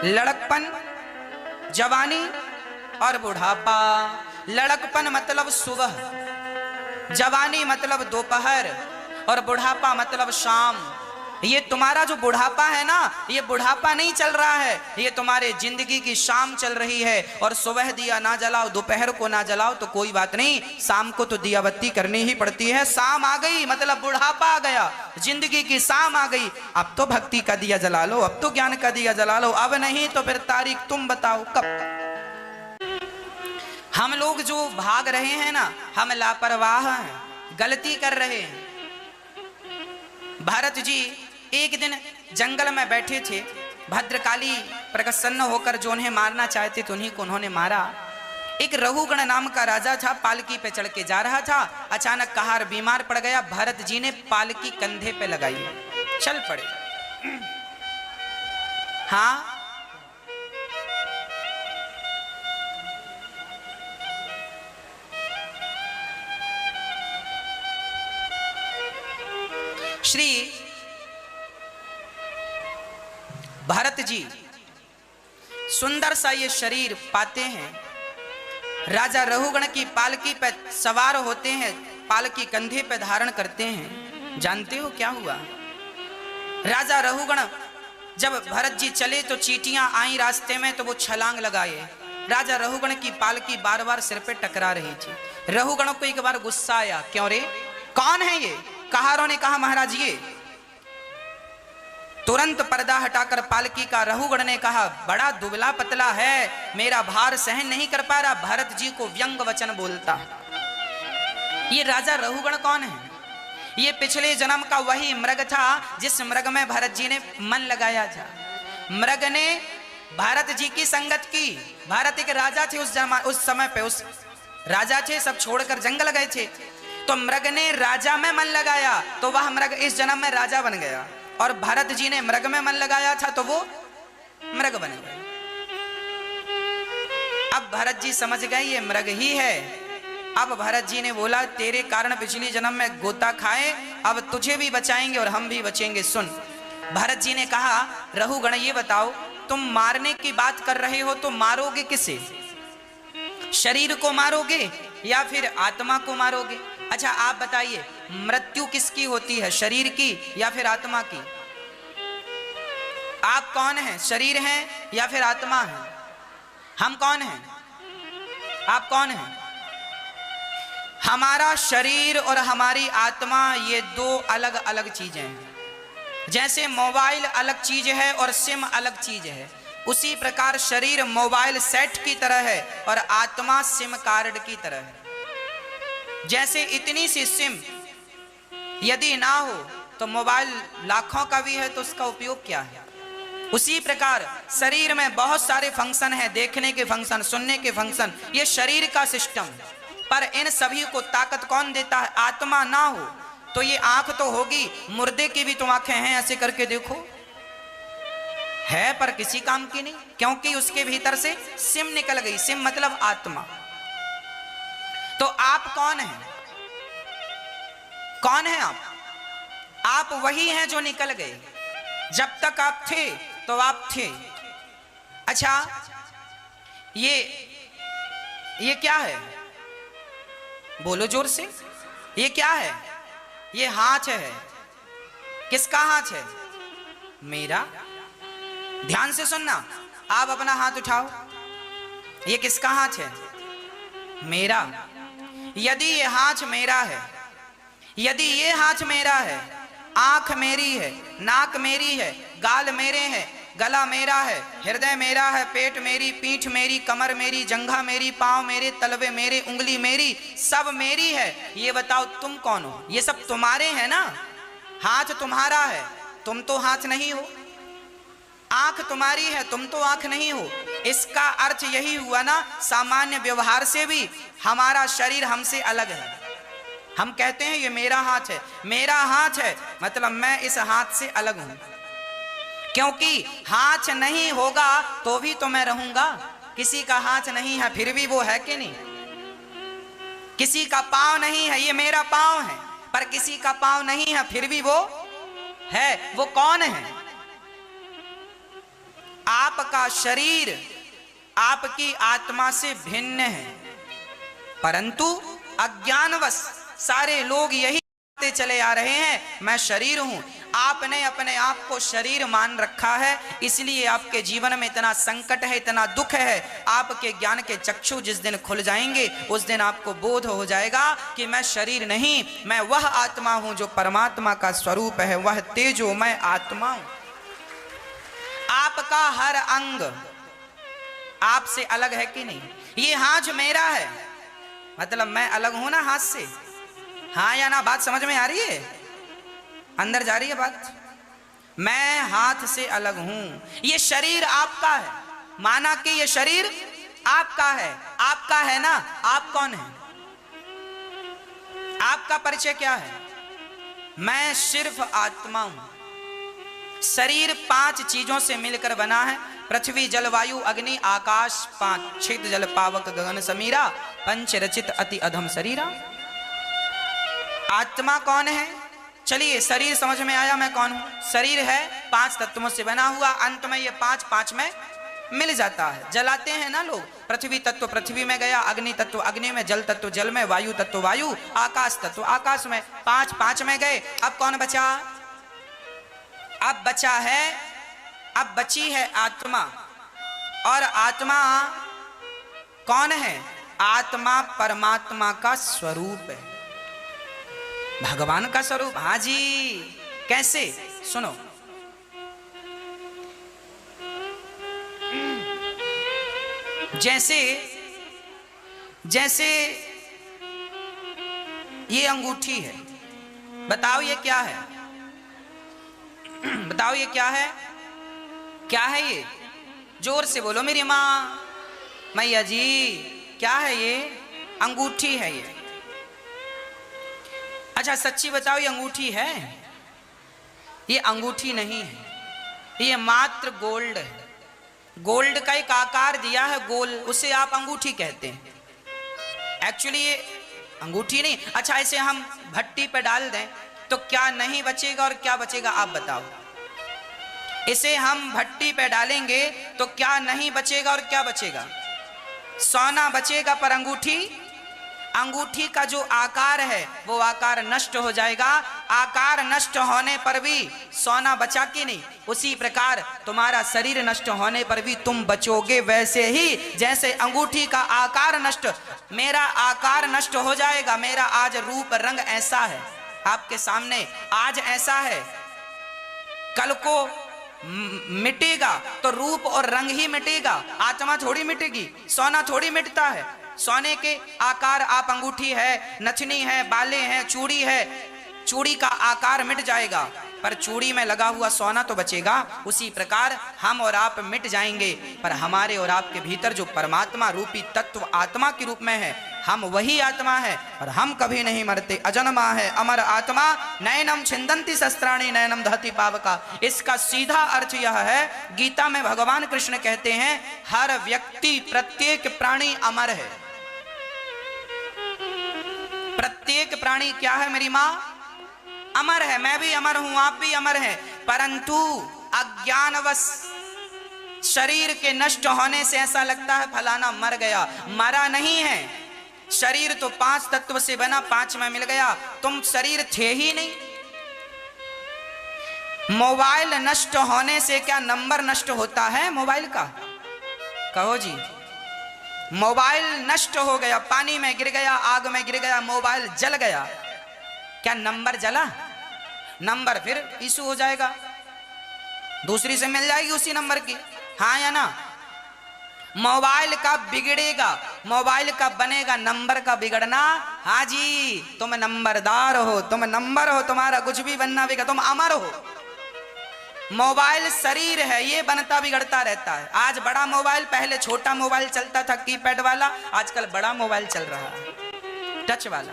लड़कपन, जवानी और बुढ़ापा। लड़कपन मतलब सुबह, जवानी मतलब दोपहर और बुढ़ापा मतलब शाम। ये तुम्हारा जो बुढ़ापा है ना, ये बुढ़ापा नहीं चल रहा है, ये तुम्हारे जिंदगी की शाम चल रही है। और सुबह दिया ना जलाओ, दोपहर को ना जलाओ तो कोई बात नहीं, शाम को तो दिया बत्ती करनी ही पड़ती है। शाम आ गई मतलब बुढ़ापा आ गया, जिंदगी की शाम आ गई। अब तो भक्ति का दिया जला लो, अब तो ज्ञान का दिया जला लो, अब नहीं तो फिर तारीख तुम बताओ कब। हम लोग जो भाग रहे हैं ना, हम लापरवाह हैं, गलती कर रहे हैं। भरत जी एक दिन जंगल में बैठे थे, भद्रकाली प्रसन्न होकर जो उन्हें मारना चाहते थे उन्हीं को उन्होंने मारा। एक रघुगण नाम का राजा था, पालकी पे चढ़ के जा रहा था, अचानक कहार बीमार पड़ गया। भरत जी ने पालकी कंधे पे लगाई, चल पड़े। हाँ, श्री भरत जी सुंदर सा ये शरीर पाते हैं, राजा रघुगण की पालकी पे सवार होते हैं, पालकी कंधे पे धारण करते हैं। जानते हो क्या हुआ? राजा रघुगण जब भरत जी चले तो चींटियां आई रास्ते में, तो वो छलांग लगाए। राजा रघुगण की पालकी बार बार सिर पे टकरा रही थी। रघुगण को एक बार गुस्सा आया, क्यों रे, कौन है ये? कहारों ने कहा महाराज ये। तुरंत पर्दा हटाकर पालकी का रघुगण ने कहा, बड़ा दुबला पतला है, मेरा भार सहन नहीं कर पा रहा। भरत जी को व्यंग वचन बोलता। ये राजा रघुगण कौन है? ये पिछले जन्म का वही मृग था जिस मृग में भरत जी ने मन लगाया था। मृग ने भरत जी की संगत की। भरत एक राजा थे उस समय पे, उस राजा थे, सब छोड़कर जंगल गए थे। तो मृग ने राजा में मन लगाया तो वह मृग इस जन्म में राजा बन गया, और भरत जी ने मृग में मन लगाया था तो वो मृग बन गए। अब भरत जी समझ गए ये मृग ही है। अब भरत जी ने बोला, तेरे कारण पिछली जन्म में गोता खाए, अब तुझे भी बचाएंगे और हम भी बचेंगे। सुन, भरत जी ने कहा, रघुगण ये बताओ, तुम मारने की बात कर रहे हो तो मारोगे किसे? शरीर को मारोगे या फिर आत्मा को मारोगे? अच्छा आप बताइए, मृत्यु किसकी होती है, शरीर की या फिर आत्मा की? आप कौन हैं, शरीर हैं या फिर आत्मा है? हम कौन हैं? आप कौन हैं? हमारा शरीर और हमारी आत्मा ये 2 अलग अलग चीजें हैं। जैसे मोबाइल अलग चीज है और सिम अलग चीज है, उसी प्रकार शरीर मोबाइल सेट की तरह है और आत्मा सिम कार्ड की तरह है। जैसे इतनी सी सिम यदि ना हो तो मोबाइल लाखों का भी है तो उसका उपयोग क्या है? उसी प्रकार शरीर में बहुत सारे फंक्शन हैं, देखने के फंक्शन, सुनने के फंक्शन, ये शरीर का सिस्टम। पर इन सभी को ताकत कौन देता है? आत्मा ना हो तो ये आंख तो होगी, मुर्दे की भी तो आंखें हैं, ऐसे करके देखो, है पर किसी काम की नहीं, क्योंकि उसके भीतर से सिम निकल गई। सिम मतलब आत्मा। तो आप कौन हैं? कौन हैं आप? आप वही हैं जो निकल गए। जब तक आप थे तो आप थे। अच्छा ये क्या है? बोलो जोर से, ये क्या है? ये हाथ है, किसका हाथ है? मेरा। ध्यान से सुनना, आप अपना हाथ उठाओ, ये किसका हाथ है? मेरा। यदि ये हाथ मेरा है, यदि ये हाथ मेरा है, आंख मेरी है, नाक मेरी है, गाल मेरे हैं, गला मेरा है, हृदय मेरा है, पेट मेरी, पीठ मेरी, कमर मेरी, जंघा मेरी, पांव मेरे, तलवे मेरे, उंगली मेरी, सब मेरी है। ये बताओ तुम कौन हो? ये सब तुम्हारे हैं ना? हाथ तुम्हारा है, तुम तो हाथ नहीं हो। आंख तुम्हारी है, तुम तो आंख नहीं हो। इसका अर्थ यही हुआ ना, सामान्य व्यवहार से भी हमारा शरीर हमसे अलग है। हम कहते हैं ये मेरा हाथ है, मेरा हाथ है मतलब मैं इस हाथ से अलग हूं, क्योंकि हाथ नहीं होगा तो भी तो मैं रहूंगा। किसी का हाथ नहीं है फिर भी वो है कि नहीं? किसी का पांव नहीं है, ये मेरा पांव है, पर किसी का पांव नहीं है फिर भी वो है। वो कौन है? आपका शरीर आपकी आत्मा से भिन्न है, परंतु अज्ञानवश सारे लोग यही कहते चले आ रहे हैं मैं शरीर हूं। आपने अपने आप को शरीर मान रखा है, इसलिए आपके जीवन में इतना संकट है, इतना दुख है। आपके ज्ञान के चक्षु जिस दिन खुल जाएंगे उस दिन आपको बोध हो जाएगा कि मैं शरीर नहीं, मैं वह आत्मा हूं जो परमात्मा का स्वरूप है, वह तेजोमय आत्मा हूं। आपका हर अंग आपसे अलग है कि नहीं? ये हाथ मेरा है मतलब मैं अलग हूं ना हाथ से? हाँ या ना? बात समझ में आ रही है? अंदर जा रही है बात? मैं हाथ से अलग हूं। ये शरीर आपका है, माना कि ये शरीर आपका है। आपका है ना? आप कौन है? आपका परिचय क्या है? मैं सिर्फ आत्मा हूं। शरीर 5 चीजों से मिलकर बना है, पृथ्वी जल वायु अग्नि आकाश 5, छिद जल पावक गगन समीरा, पंच रचित अति अधम शरीरा। आत्मा कौन है? चलिए शरीर समझ में आया मैं कौन हूं। शरीर है 5 तत्वों से बना हुआ, अंत में ये 5 में मिल जाता है। जलाते हैं ना लोग, पृथ्वी तत्व पृथ्वी में गया, अग्नि तत्व अग्नि में, जल तत्व जल में, वायु तत्व वायु, आकाश तत्व आकाश में, 5 में गए। अब कौन बचा? अब बचा है, अब बची है आत्मा। और आत्मा कौन है? आत्मा परमात्मा का स्वरूप है, भगवान का स्वरूप। हाँ जी, कैसे? सुनो, जैसे जैसे ये अंगूठी है, बताओ ये क्या है? बताओ ये क्या है? क्या है ये? जोर से बोलो मेरी माँ, मैया जी, क्या है ये? अंगूठी है ये। अच्छा सच्ची बताओ, ये अंगूठी है? ये अंगूठी नहीं है, ये मात्र गोल्ड है। गोल्ड का एक आकार दिया है गोल, उसे आप अंगूठी कहते हैं। एक्चुअली ये अंगूठी नहीं। अच्छा इसे हम भट्टी पे डाल दें तो क्या नहीं बचेगा और क्या बचेगा आप बताओ? इसे हम भट्टी पे डालेंगे तो क्या नहीं बचेगा और क्या बचेगा? सोना बचेगा, पर अंगूठी का जो आकार है वो आकार नष्ट हो जाएगा। आकार नष्ट होने पर भी सोना बचा कि नहीं? उसी प्रकार तुम्हारा शरीर नष्ट होने पर भी तुम बचोगे, वैसे ही जैसे अंगूठी का आकार नष्ट, मेरा आकार नष्ट हो जाएगा। मेरा आज रूप रंग ऐसा है आपके सामने, आज ऐसा है, कल को मिटेगा तो रूप और रंग ही मिटेगा, आत्मा थोड़ी मिटेगी। सोना थोड़ी मिटता है। सोने के आकार आप अंगूठी है, नथनी है, बाले हैं, चूड़ी है, चूड़ी का आकार मिट जाएगा पर चूड़ी में लगा हुआ सोना तो बचेगा। उसी प्रकार हम और आप मिट जाएंगे, पर हमारे और आपके भीतर जो परमात्मा रूपी तत्व आत्मा के रूप में है, हम वही आत्मा है और हम कभी नहीं मरते। अजन्मा है अमर आत्मा, नयनम छिंदंती शस्त्राणि नयनम दहति पावका। इसका सीधा अर्थ यह है, गीता में भगवान कृष्ण कहते हैं हर व्यक्ति प्रत्येक प्राणी अमर है। प्रत्येक प्राणी क्या है मेरी माँ? अमर है। मैं भी अमर हूं, आप भी अमर हैं, परंतु अज्ञानवश शरीर के नष्ट होने से ऐसा लगता है फलाना मर गया। मरा नहीं है, शरीर तो 5 तत्व से बना, 5 में मिल गया, तुम शरीर थे ही नहीं। मोबाइल नष्ट होने से क्या नंबर नष्ट होता है मोबाइल का? कहो जी। मोबाइल नष्ट हो गया, पानी में गिर गया, आग में गिर गया, मोबाइल जल गया, क्या नंबर जला? नंबर फिर इशू हो जाएगा, दूसरी से मिल जाएगी उसी नंबर की, हाँ या ना? मोबाइल का बिगड़ेगा, मोबाइल का बनेगा, नंबर का बिगड़ना, हाँ जी। तुम नंबरदार हो, तुम नंबर हो, तुम्हारा कुछ भी बनना बिगड़, तुम अमर हो। मोबाइल शरीर है, ये बनता बिगड़ता रहता है। आज बड़ा मोबाइल, पहले छोटा मोबाइल चलता था कीपैड वाला, आजकल बड़ा मोबाइल चल रहा है टच वाला।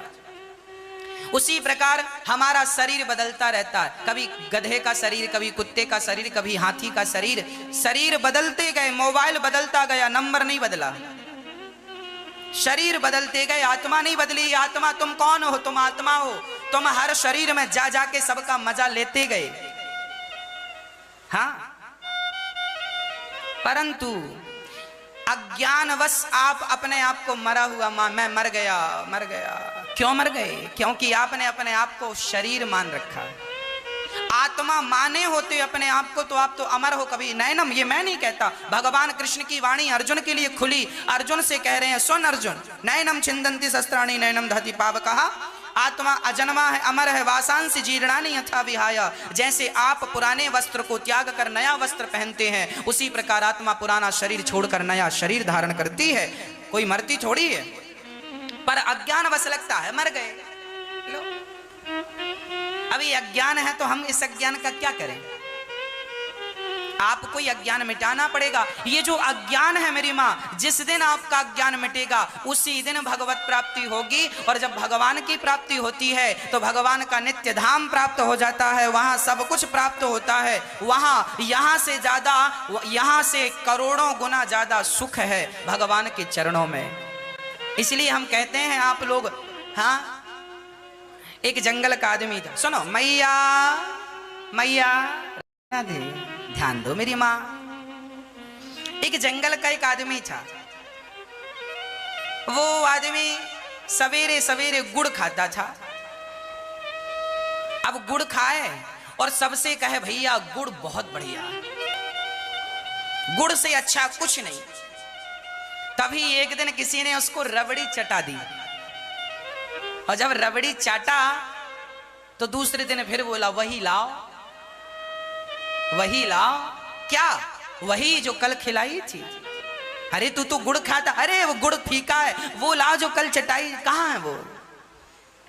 उसी प्रकार हमारा शरीर बदलता रहता है, कभी गधे का शरीर, कभी कुत्ते का शरीर, कभी हाथी का शरीर, शरीर बदलते गए, मोबाइल बदलता गया, नंबर नहीं बदला। शरीर बदलते गए, आत्मा नहीं बदली। आत्मा तुम कौन हो? तुम आत्मा हो, तुम हर शरीर में जा जाके सबका मजा लेते गए, हाँ। परंतु अज्ञानवश आप अपने आप को मरा हुआ मैं मर गया, मर गया। क्यों मर गए? क्योंकि आपने अपने आप को शरीर मान रखा है। आत्मा माने होते अपने आप को तो आप तो अमर हो कभी। नैनम, ये मैं नहीं कहता, भगवान कृष्ण की वाणी अर्जुन के लिए खुली, अर्जुन से कह रहे हैं, सुन अर्जुन, नैनम छिंदंती शस्त्राणि नैनम दहति पावकः। आत्मा अजन्मा है, अमर है, वासांसि जीर्णानि यथा विहाय। जैसे आप पुराने वस्त्र को त्याग कर नया वस्त्र पहनते हैं, उसी प्रकार आत्मा पुराना शरीर छोड़कर नया शरीर धारण करती है। कोई मरती थोड़ी है, पर अज्ञान वश लगता है मर गए। लो, अभी अज्ञान है तो हम इस अज्ञान का क्या करें? आपको ये अज्ञान मिटाना पड़ेगा। ये जो अज्ञान है मेरी माँ, जिस दिन आपका अज्ञान मिटेगा उसी दिन भगवत प्राप्ति होगी। और जब भगवान की प्राप्ति होती है तो भगवान का नित्य धाम प्राप्त हो जाता है, वहां सब कुछ प्राप्त होता है। वहां यहाँ से ज्यादा, यहाँ से करोड़ों गुना ज्यादा सुख है भगवान के चरणों में। इसलिए हम कहते हैं आप लोग, हाँ, एक जंगल का आदमी था, सुनो, मैया मैया दे, ध्यान दो मेरी मां। एक जंगल का एक आदमी था, वो आदमी सवेरे सवेरे गुड़ खाता था। अब गुड़ खाए और सबसे कहे, भैया गुड़ बहुत बढ़िया, गुड़ से अच्छा कुछ नहीं। तभी एक दिन किसी ने उसको रबड़ी चटा दी, और जब रबड़ी चाटा तो दूसरे दिन फिर बोला, वही लाओ, वही लाओ। क्या? वही जो कल खिलाई थी। अरे तू तो गुड़ खाता, अरे वो गुड़ फीका है, वो लाओ जो कल चटाई। कहाँ है वो?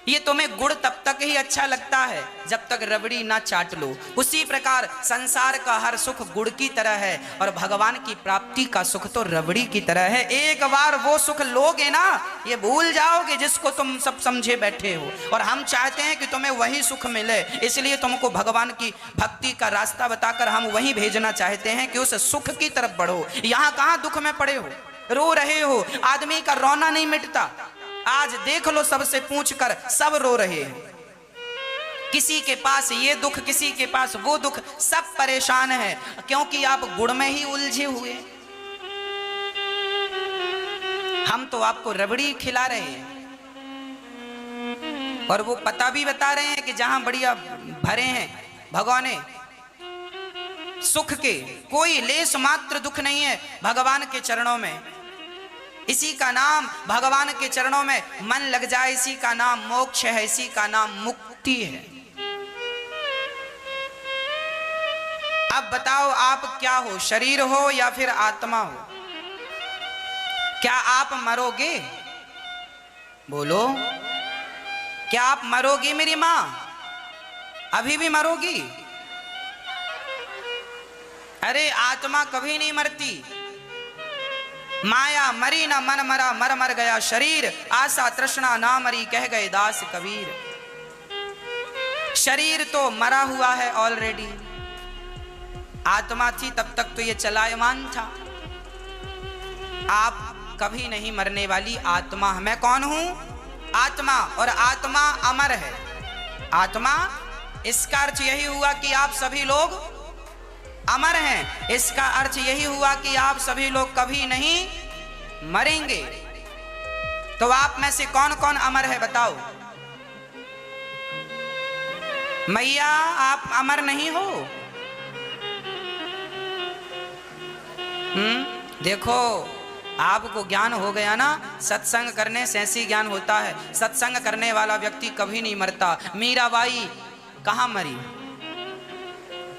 ये तुम्हें गुड़ तब तक ही अच्छा लगता है जब तक रबड़ी ना चाट लो। उसी प्रकार संसार का हर सुख गुड़ की तरह है, और भगवान की प्राप्ति का सुख तो रबड़ी की तरह है। एक बार वो सुख लोगे ना, ये भूल जाओगे जिसको तुम सब समझे बैठे हो। और हम चाहते हैं कि तुम्हें वही सुख मिले, इसलिए तुमको भगवान की भक्ति का रास्ता बताकर हम वहीं भेजना चाहते हैं कि उस सुख की तरफ बढ़ो। यहाँ कहाँ दुख में पड़े हो, रो रहे हो। आदमी का रोना नहीं मिटता। आज देख लो, सबसे पूछकर सब रो रहे हैं। किसी के पास ये दुख, किसी के पास वो दुख, सब परेशान है, क्योंकि आप गुड़ में ही उलझे हुए। हम तो आपको रबड़ी खिला रहे हैं, और वो पता भी बता रहे हैं कि जहां बढ़िया भरे हैं भगवाने सुख के, कोई लेस मात्र दुख नहीं है भगवान के चरणों में। इसी का नाम, भगवान के चरणों में मन लग जाए, इसी का नाम मोक्ष है, इसी का नाम मुक्ति है। अब बताओ आप क्या हो, शरीर हो या फिर आत्मा हो? क्या आप मरोगे? बोलो, क्या आप मरोगी मेरी मां? अभी भी मरोगी? अरे आत्मा कभी नहीं मरती। माया मरी ना मन मरा, मर मर गया शरीर, आशा तृष्णा ना मरी, कह गए दास कबीर। शरीर तो मरा हुआ है ऑलरेडी, आत्मा थी तब तक तो ये चलायमान था। आप कभी नहीं मरने वाली आत्मा। मैं कौन हूं? आत्मा, और आत्मा अमर है। आत्मा, इसका अर्थ यही हुआ कि आप सभी लोग अमर हैं। इसका अर्थ यही हुआ कि आप सभी लोग कभी नहीं मरेंगे। तो आप में से कौन कौन अमर है बताओ। मैया आप अमर नहीं हो। देखो आपको ज्ञान हो गया ना, सत्संग करने से ऐसी ज्ञान होता है। सत्संग करने वाला व्यक्ति कभी नहीं मरता। मीराबाई कहाँ मरी?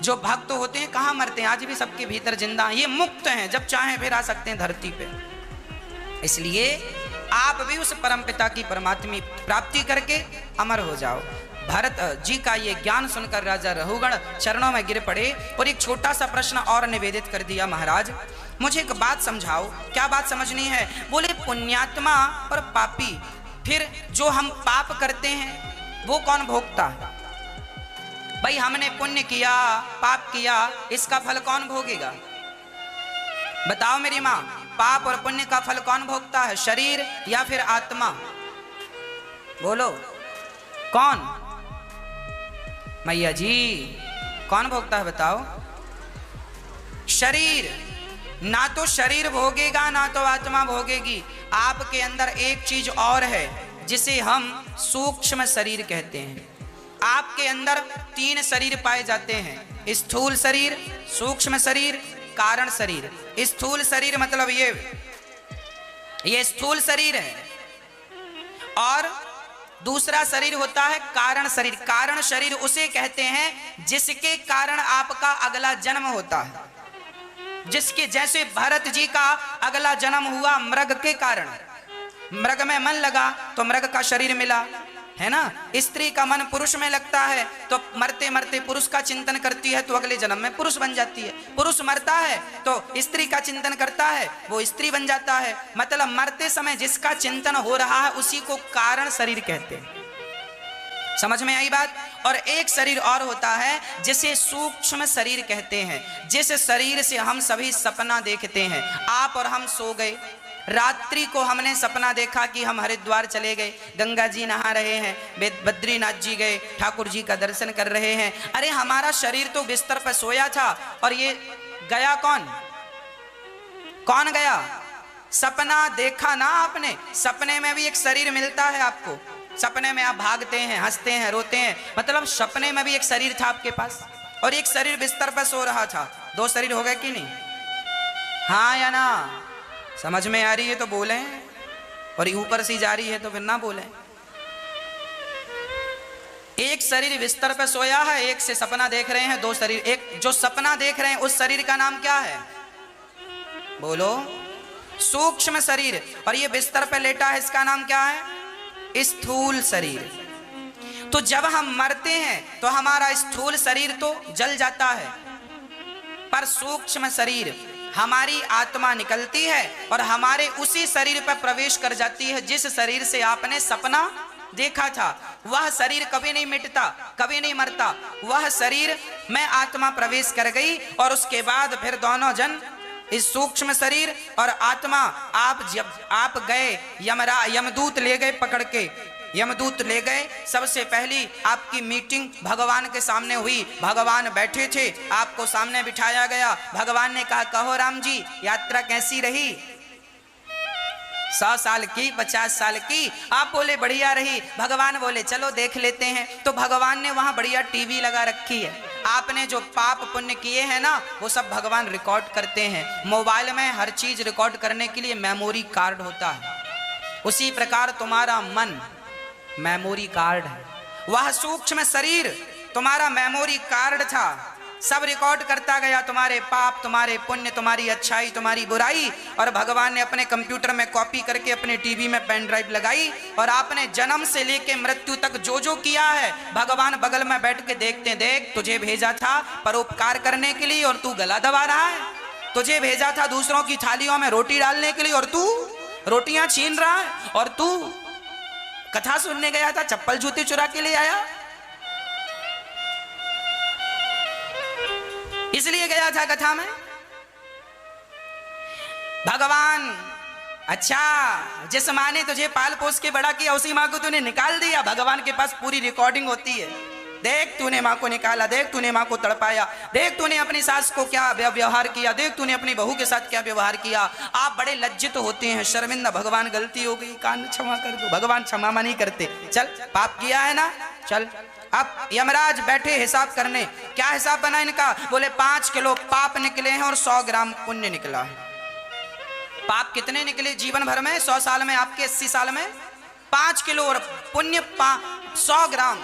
जो भक्त होते हैं कहाँ मरते हैं? आज भी सबके भीतर जिंदा हैं। ये मुक्त हैं, जब चाहें फिर आ सकते हैं धरती पे। इसलिए आप भी उस परम पिता की परमात्मी प्राप्ति करके अमर हो जाओ। भरत जी का ये ज्ञान सुनकर राजा रहुगण चरणों में गिर पड़े और एक छोटा सा प्रश्न और निवेदित कर दिया, महाराज मुझे एक बात समझाओ। क्या बात समझनी है? बोले पुण्यात्मा और पापी, फिर जो हम पाप करते हैं वो कौन भोगता है? भाई हमने पुण्य किया पाप किया, इसका फल कौन भोगेगा? बताओ मेरी माँ, पाप और पुण्य का फल कौन भोगता है? शरीर या फिर आत्मा? बोलो कौन? मैया जी कौन भोगता है बताओ? शरीर। ना तो शरीर भोगेगा ना तो आत्मा भोगेगी। आपके अंदर एक चीज और है जिसे हम सूक्ष्म शरीर कहते हैं। आपके अंदर 3 शरीर पाए जाते हैं, स्थूल शरीर, सूक्ष्म शरीर, कारण शरीर। स्थूल शरीर मतलब ये स्थूल शरीर है, और दूसरा शरीर होता है कारण शरीर। कारण शरीर उसे कहते हैं जिसके कारण आपका अगला जन्म होता है। जिसके जैसे भरत जी का अगला जन्म हुआ मृग के कारण। मृग में मन लगा तो मृग का शरीर मिला, है ना। स्त्री का मन पुरुष में लगता है तो मरते मरते पुरुष का चिंतन करती है तो अगले जन्म में पुरुष बन जाती है। पुरुष मरता है तो स्त्री का चिंतन करता है, वो स्त्री बन जाता है। मतलब मरते समय जिसका चिंतन हो रहा है उसी को कारण शरीर कहते हैं। समझ में आई बात? और एक शरीर और होता है जिसे सूक्ष्म शरीर कहते हैं, जिस शरीर से हम सभी सपना देखते हैं। आप और हम सो गए, रात्रि को हमने सपना देखा कि हम हरिद्वार चले गए, गंगा जी नहा रहे हैं, बद्रीनाथ जी गए, ठाकुर जी का दर्शन कर रहे हैं। अरे हमारा शरीर तो बिस्तर पर सोया था और ये गया कौन? कौन गया? सपना देखा ना आपने। सपने में भी एक शरीर मिलता है आपको। सपने में आप भागते हैं, हंसते हैं, रोते हैं, मतलब सपने में भी एक शरीर था आपके पास और एक शरीर बिस्तर पर सो रहा था। 2 शरीर हो गए कि नहीं? हाँ या ना? समझ में आ रही है तो बोलें, और ऊपर से जा रही है तो फिर ना बोलें। एक शरीर बिस्तर पर सोया है, एक से सपना देख रहे हैं। 2 शरीर। एक जो सपना देख रहे हैं उस शरीर का नाम क्या है? बोलो। सूक्ष्म शरीर। और ये बिस्तर पर लेटा है, इसका नाम क्या है? स्थूल शरीर। तो जब हम मरते हैं तो हमारा स्थूल शरीर तो जल जाता है, पर सूक्ष्म शरीर हमारी आत्मा निकलती है और हमारे उसी शरीर पर प्रवेश कर जाती है जिस शरीर से आपने सपना देखा था। वह शरीर कभी नहीं मिटता, कभी नहीं मरता। वह शरीर में आत्मा प्रवेश कर गई और उसके बाद फिर दोनों जन, इस सूक्ष्म शरीर और आत्मा, जब आप गए यमदूत ले गए पकड़ के, यमदूत ले गए। सबसे पहली आपकी मीटिंग भगवान के सामने हुई। भगवान बैठे थे, आपको सामने बिठाया गया। भगवान ने कहा, कहो राम जी यात्रा कैसी रही? 100 साल की, 50 साल की? आप बोले बढ़िया रही। भगवान बोले चलो देख लेते हैं। तो भगवान ने वहां बढ़िया टीवी लगा रखी है। आपने जो पाप पुण्य किए हैं ना वो सब भगवान रिकॉर्ड करते हैं। मोबाइल में हर चीज रिकॉर्ड करने के लिए मेमोरी कार्ड होता है। उसी प्रकार तुम्हारा मन मेमोरी कार्ड है। वह सूक्ष्म शरीर तुम्हारा मेमोरी कार्ड था, सब रिकॉर्ड करता गया, तुम्हारे पाप, तुम्हारे पुण्य, तुम्हारी अच्छाई, तुम्हारी बुराई। और भगवान ने अपने कंप्यूटर में कॉपी करके अपने टीवी में पेन ड्राइव लगाई और आपने जन्म से लेके मृत्यु तक जो जो किया है भगवान बगल में बैठ के देखते, देख तुझे भेजा था परोपकार करने के लिए और तू गला दबा रहा है। तुझे भेजा था दूसरों की थालियों में रोटी डालने के लिए और तू रोटियां छीन रहा है। और तू कथा सुनने गया था, चप्पल जूते चुरा के ले आया, इसलिए गया था कथा में। भगवान, अच्छा जिस माँ ने तुझे पाल पोस के बड़ा किया उसी माँ को तूने निकाल दिया। भगवान के पास पूरी रिकॉर्डिंग होती है। देख तूने माँ को निकाला, देख तूने माँ को तड़पाया, देख तूने अपनी सास को क्या व्यवहार किया, देख तूने अपनी बहू के साथ क्या व्यवहार किया। आप बड़े लज्जित होते हैं, शर्मिंदा, भगवान गलती हो गई, कान क्षमा कर दो। भगवान क्षमा नहीं करते। चल पाप किया है ना, चल। अब यमराज बैठे हिसाब करने। क्या हिसाब बना इनका? बोले 5 किलो पाप निकले हैं और 100 ग्राम पुण्य निकला है। पाप कितने निकले जीवन भर में? 100 साल में, आपके 80 साल में 5 किलो और पुण्य 100 ग्राम।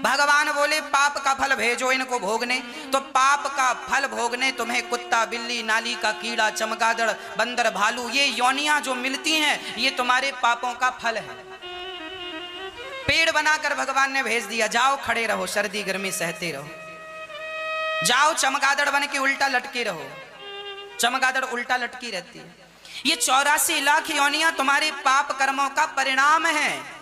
भगवान बोले पाप का फल भेजो इनको भोगने। तो पाप का फल भोगने तुम्हें कुत्ता, बिल्ली, नाली का कीड़ा, चमगादड़, बंदर, भालू, ये योनियां जो मिलती हैं, ये तुम्हारे पापों का फल है। पेड़ बनाकर भगवान ने भेज दिया, जाओ खड़े रहो, सर्दी गर्मी सहते रहो। जाओ चमगादड़ बन के उल्टा लटके रहो। चमगादड़ उल्टा लटकी रहती है। ये 84 लाख योनियां तुम्हारे पाप कर्मों का परिणाम है।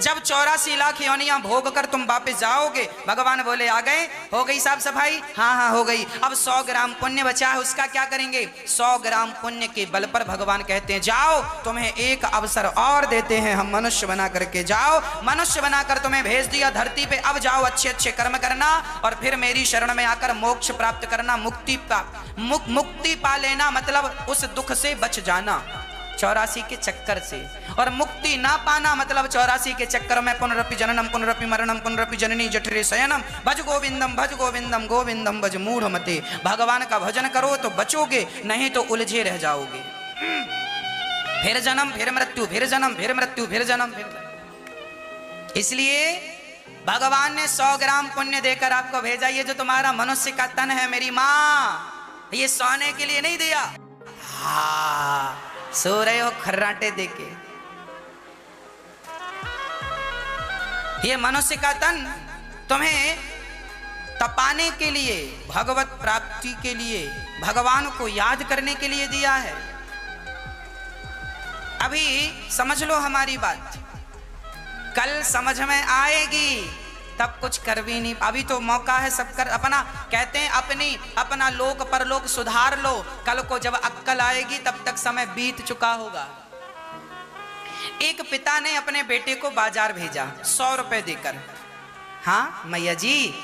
जब 84 लाख योनियां भोग कर तुम वापस जाओगे, भगवान बोले आ गए, हो गई साफ सफाई? हाँ हाँ हो गई। अब 100 ग्राम पुण्य बचा है, उसका क्या करेंगे? 100 ग्राम पुण्य के बल पर भगवान कहते हैं जाओ, तुम्हें एक अवसर और देते हैं हम मनुष्य बना करके। जाओ, मनुष्य बनाकर तुम्हें भेज दिया धरती पे, अब जाओ अच्छे अच्छे कर्म करना और फिर मेरी शरण में आकर मोक्ष प्राप्त करना, मुक्ति पा लेना, मतलब उस दुख से बच जाना 84 के चक्कर से। और मुक्ति ना पाना मतलब 84 के चक्कर में पुनरपि जननम पुनरपि मरणम पुनरपि जननी जठरे शयनम। भज गोविंदम गोविंदम भज मूढ़ मते। भगवान का भजन करो तो बचोगे, नहीं तो उलझे रह जाओगे। फिर जन्म फिर मृत्यु, फिर जन्म फिर मृत्यु, फिर जन्म फिर। इसलिए भगवान ने 100 ग्राम पुण्य देकर आपको भेजा। ये जो तुम्हारा मनुष्य का तन है मेरी माँ, ये सोने के लिए नहीं दिया। हाँ, सो रहे हो खर्राटे देके। ये मनुष्य का तन तुम्हें तपाने के लिए, भगवत प्राप्ति के लिए, भगवान को याद करने के लिए दिया है। अभी समझ लो हमारी बात, कल समझ में आएगी तब कुछ कर भी नहीं। अभी तो मौका है सब कर अपना, कहते हैं अपना लोक परलोक सुधार लो। कल को जब अक्कल आएगी तब तक समय बीत चुका होगा। एक पिता ने अपने बेटे को बाजार भेजा 100 रुपए देकर। हाँ मैया जी,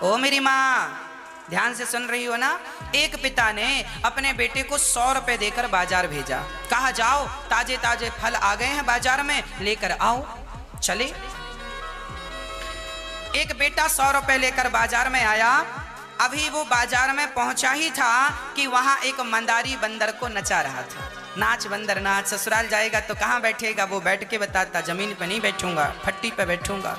ओ मेरी माँ ध्यान से सुन रही हो ना। एक पिता ने अपने बेटे को 100 रुपए देकर बाजार भेजा। कहा जाओ ताजे ताजे फल आ गए हैं बाजार में, लेकर आओ। चले, एक बेटा 100 रुपए लेकर बाजार में आया। अभी वो बाजार में पहुंचा ही था कि वहां एक मंदारी बंदर को नचा रहा था। नाच बंदर नाच, ससुराल जाएगा तो कहाँ बैठेगा? वो बैठ के बताता, जमीन पे नहीं बैठूंगा, फट्टी पे बैठूंगा,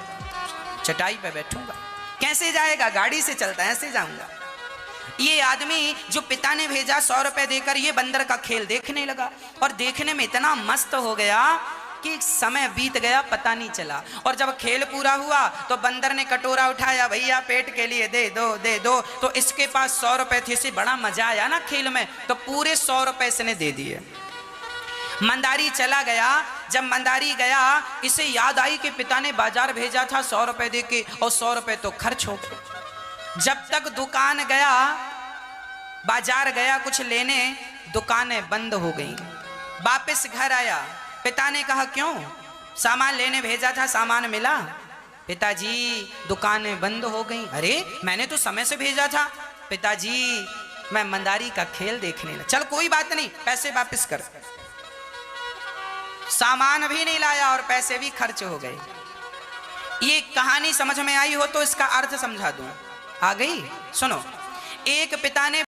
चटाई पे बैठूंगा। कैसे जाएगा? गाड़ी से चलता है, ऐसे जाऊंगा। ये आदमी जो पिता ने भेजा 100 रुपए देकर, ये बंदर का खेल देखने लगा और देखने में इतना मस्त हो गया कि समय बीत गया पता नहीं चला। और जब खेल पूरा हुआ तो बंदर ने कटोरा उठाया, भैया पेट के लिए दे दो दे दो। तो इसके पास 100 रुपए थे, इसे बड़ा मजा आया ना खेल में, तो पूरे 100 रुपए इसने दे दिए। मंदारी चला गया। जब मंदारी गया, इसे याद आई कि पिता ने बाजार भेजा था 100 रुपए दे के, और 100 रुपए तो खर्च हो गए। जब तक दुकान गया, बाजार गया कुछ लेने, दुकानें बंद हो गई। वापस घर आया, पिता ने कहा क्यों? सामान लेने भेजा था, सामान मिला? पिताजी दुकानें बंद हो गई। अरे मैंने तो समय से भेजा था। पिताजी मैं मंदारी का खेल देखने लगा। चल कोई बात नहीं, पैसे वापस कर। सामान भी नहीं लाया और पैसे भी खर्च हो गए। ये कहानी समझ में आई हो तो इसका अर्थ समझा दूं। आ गई? सुनो। एक पिता ने